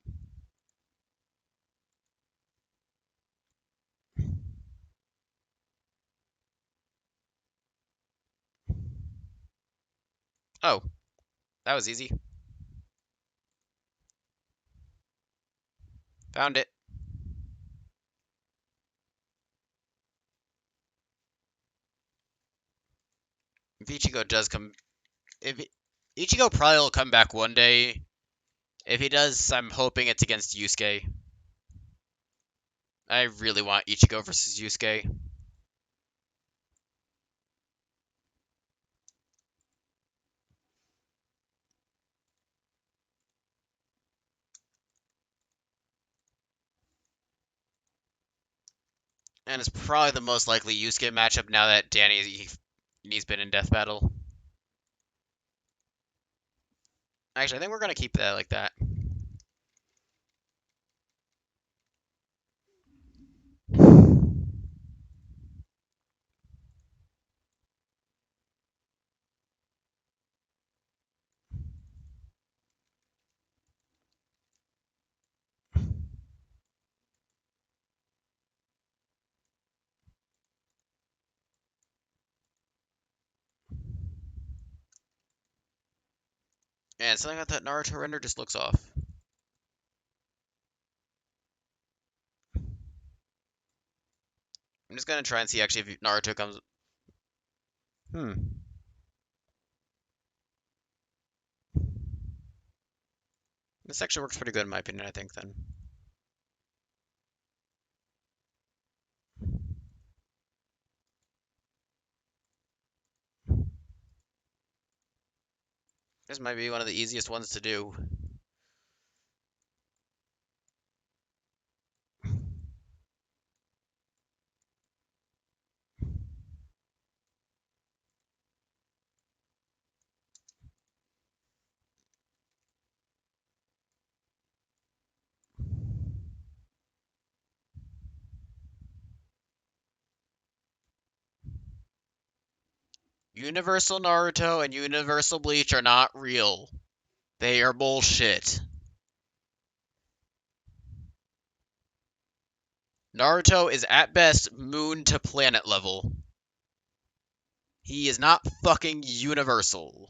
Oh, that was easy. Found it. If Ichigo does come, if Ichigo probably will come back one day. If he does, I'm hoping it's against Yusuke. I really want Ichigo versus Yusuke. And it's probably the most likely Yusuke matchup now that he's been in Death Battle. Actually, I think we're gonna keep that like that. And something about that Naruto render just looks off. I'm just gonna try and see actually if Naruto comes. This actually works pretty good in my opinion, I think, then. This might be one of the easiest ones to do. Universal Naruto and Universal Bleach are not real. They are bullshit. Naruto is at best moon to planet level. He is not fucking universal.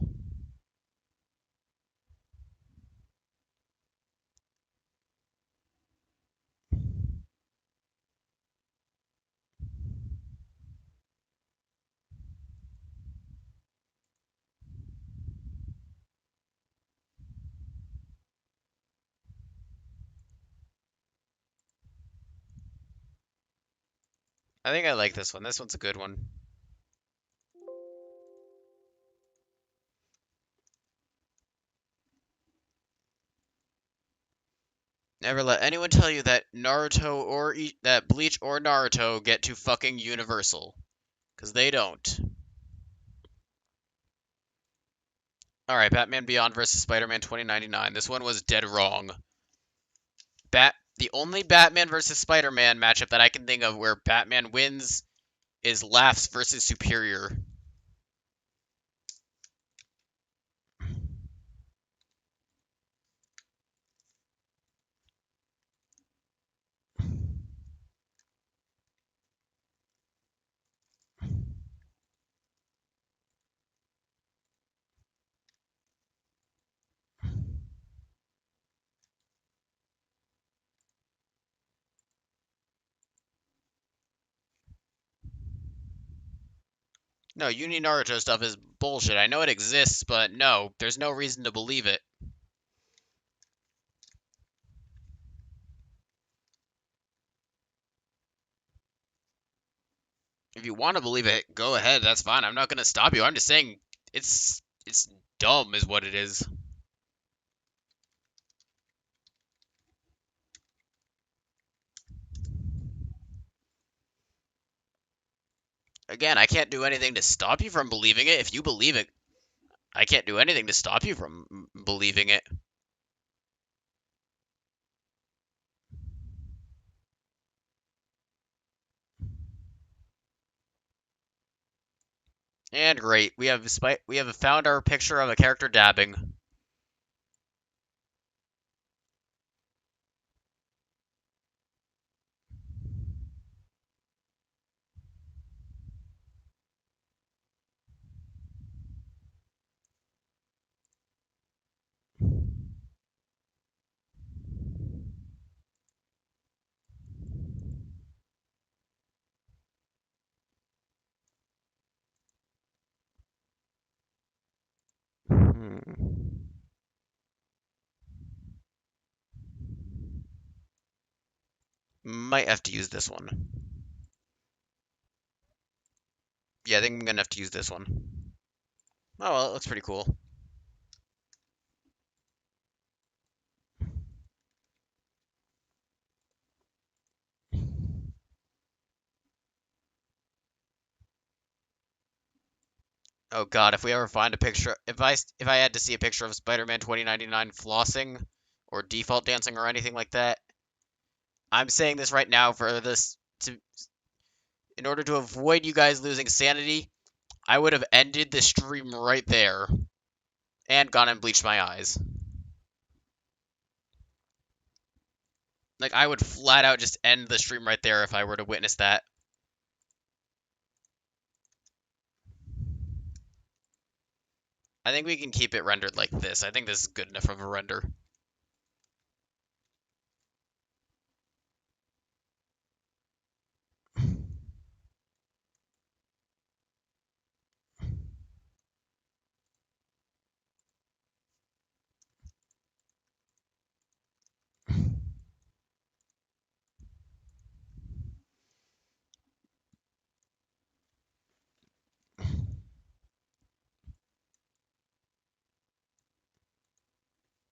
I think I like this one. This one's a good one. Never let anyone tell you that Naruto or that Bleach or Naruto get to fucking universal. Because they don't. Alright, Batman Beyond versus Spider-Man 2099. This one was dead wrong. The only Batman versus Spider-Man matchup that I can think of where Batman wins is Laughs versus Superior. No, Uni Naruto stuff is bullshit. I know it exists, but no, there's no reason to believe it. If you want to believe it, go ahead. That's fine. I'm not going to stop you. I'm just saying it's dumb is what it is. Again, I can't do anything to stop you from believing it. If you believe it, I can't do anything to stop you from believing it. And great, we have found our picture of a character dabbing. Might have to use this one. Yeah, I think I'm gonna have to use this one. Oh well, it looks pretty cool. Oh god, if we ever find a picture, if I had to see a picture of Spider-Man 2099 flossing or default dancing or anything like that, I'm saying this right now in order to avoid you guys losing sanity, I would have ended the stream right there and gone and bleached my eyes. Like I would flat out just end the stream right there if I were to witness that. I think we can keep it rendered like this. I think this is good enough of a render.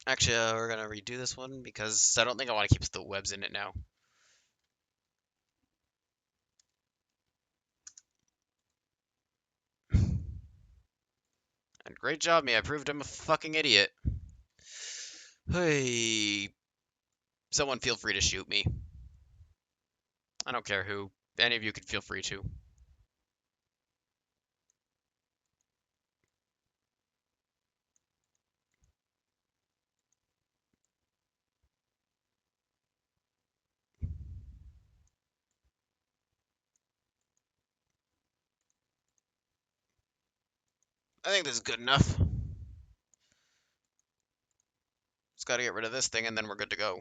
Actually, we're gonna redo this one because I don't think I want to keep the webs in it now. And great job, me. I proved I'm a fucking idiot. Hey, someone feel free to shoot me. I don't care who. Any of you can feel free to. I think this is good enough. Just gotta get rid of this thing and then we're good to go.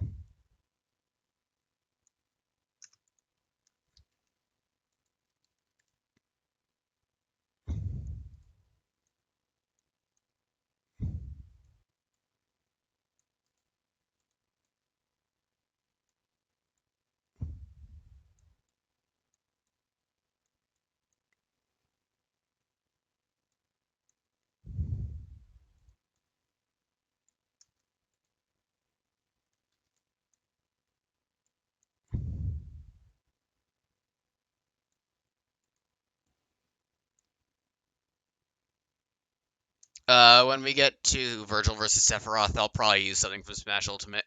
When we get to Virgil versus Sephiroth, I'll probably use something from Smash Ultimate.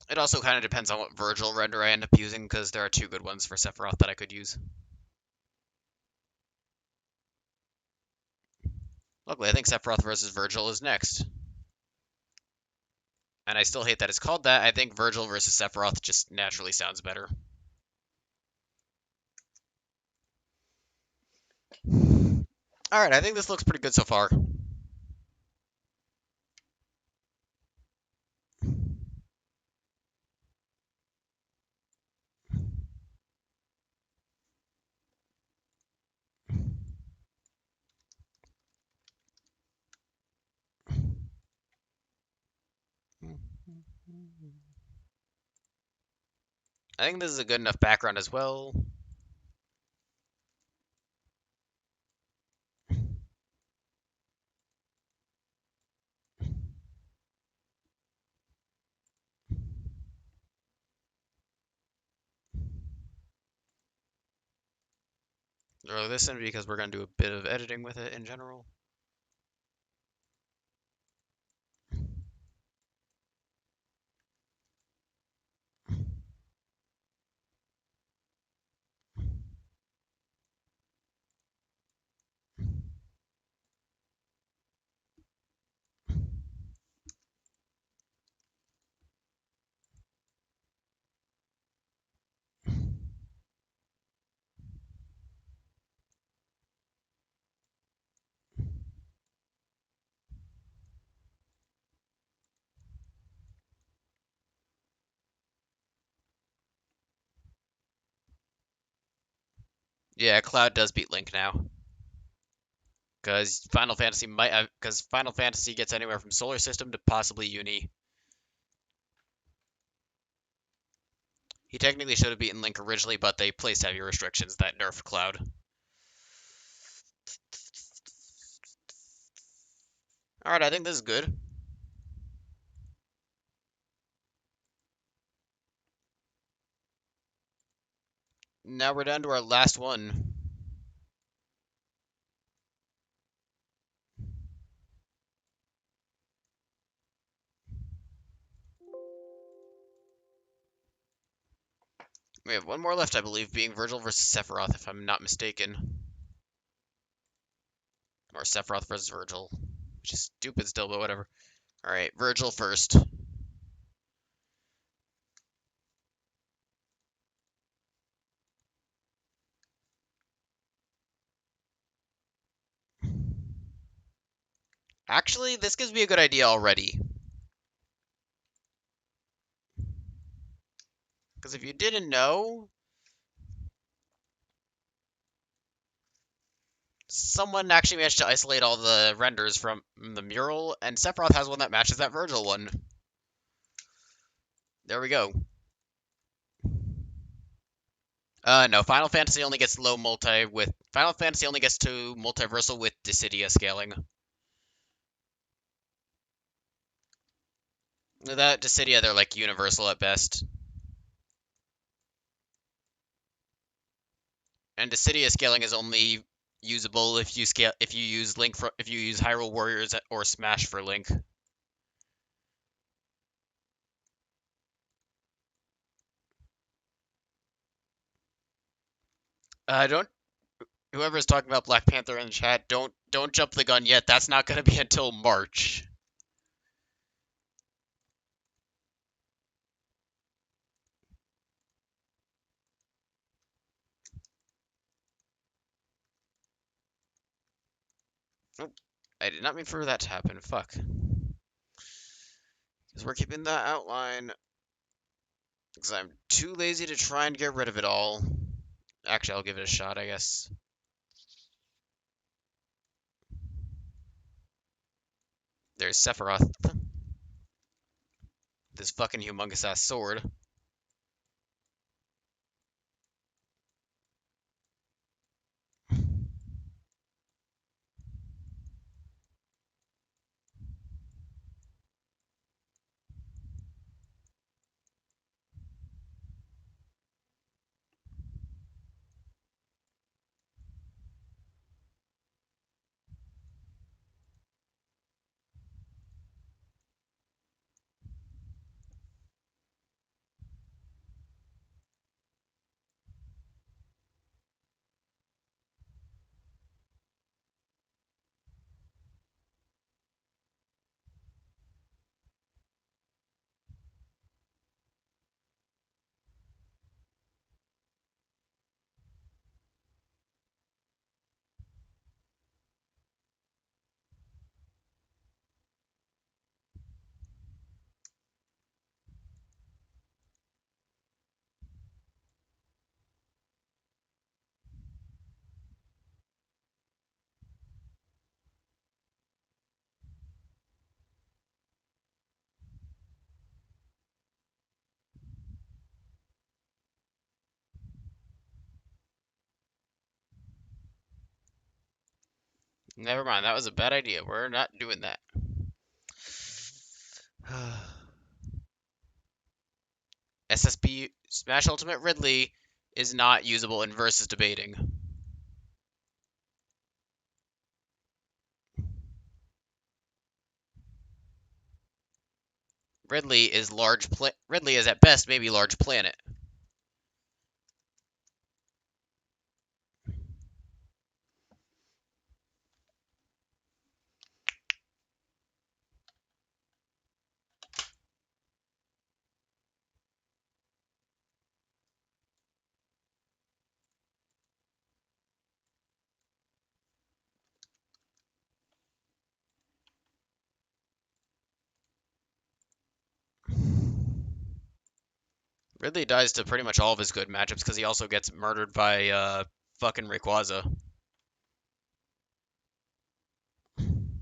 It also kind of depends on what Virgil render I end up using, because there are two good ones for Sephiroth that I could use. Luckily, I think Sephiroth versus Virgil is next. And I still hate that it's called that. I think Virgil versus Sephiroth just naturally sounds better. Alright, I think this looks pretty good so far. I think this is a good enough background as well. Throw this in because we're going to do a bit of editing with it in general. Yeah, Cloud does beat Link now. Because Final Fantasy gets anywhere from Solar System to possibly Uni. He technically should have beaten Link originally, but they placed heavy restrictions that nerfed Cloud. Alright, I think this is good. Now we're down to our last one. We have one more left, I believe, being Virgil versus Sephiroth, if I'm not mistaken. Or Sephiroth versus Virgil. Which is stupid still, but whatever. Alright, Virgil first. Actually, this gives me a good idea already. Because if you didn't know, someone actually managed to isolate all the renders from the mural, and Sephiroth has one that matches that Virgil one. There we go. No, Final Fantasy only gets low multi with Final Fantasy only gets to multiversal with Dissidia scaling. That Dissidia, they're like universal at best. And Dissidia scaling is only usable if you use Hyrule Warriors or Smash for Link. Don't Whoever's talking about Black Panther in the chat, don't jump the gun yet. That's not going to be until March. Oh, I did not mean for that to happen. Fuck. Because we're keeping that outline. Because I'm too lazy to try and get rid of it all. Actually, I'll give it a shot, I guess. There's Sephiroth. This fucking humongous ass sword. Never mind, that was a bad idea. We're not doing that. SSB Smash Ultimate Ridley is not usable in versus debating. Ridley is at best maybe large planet. Ridley dies to pretty much all of his good matchups because he also gets murdered by fucking Rayquaza. In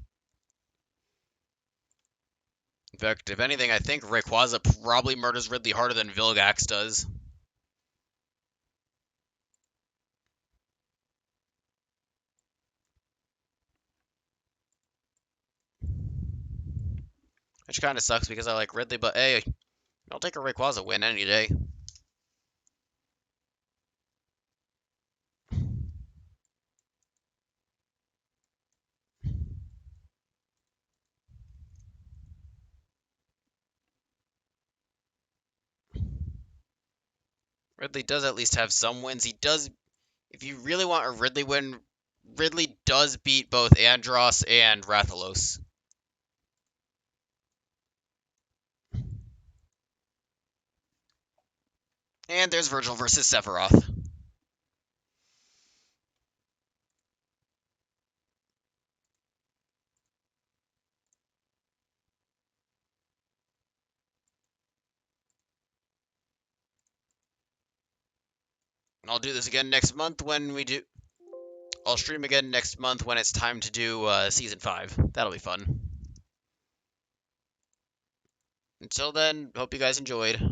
fact, if anything, I think Rayquaza probably murders Ridley harder than Vilgax does. Which kind of sucks because I like Ridley, but hey, I'll take a Rayquaza win any day. Ridley does at least have some wins. He does, if you really want a Ridley win, Ridley does beat both Andros and Rathalos. And there's Virgil versus Sephiroth. I'll do this again next month when we do. I'll stream again next month when it's time to do season 5. That'll be fun. Until then, hope you guys enjoyed.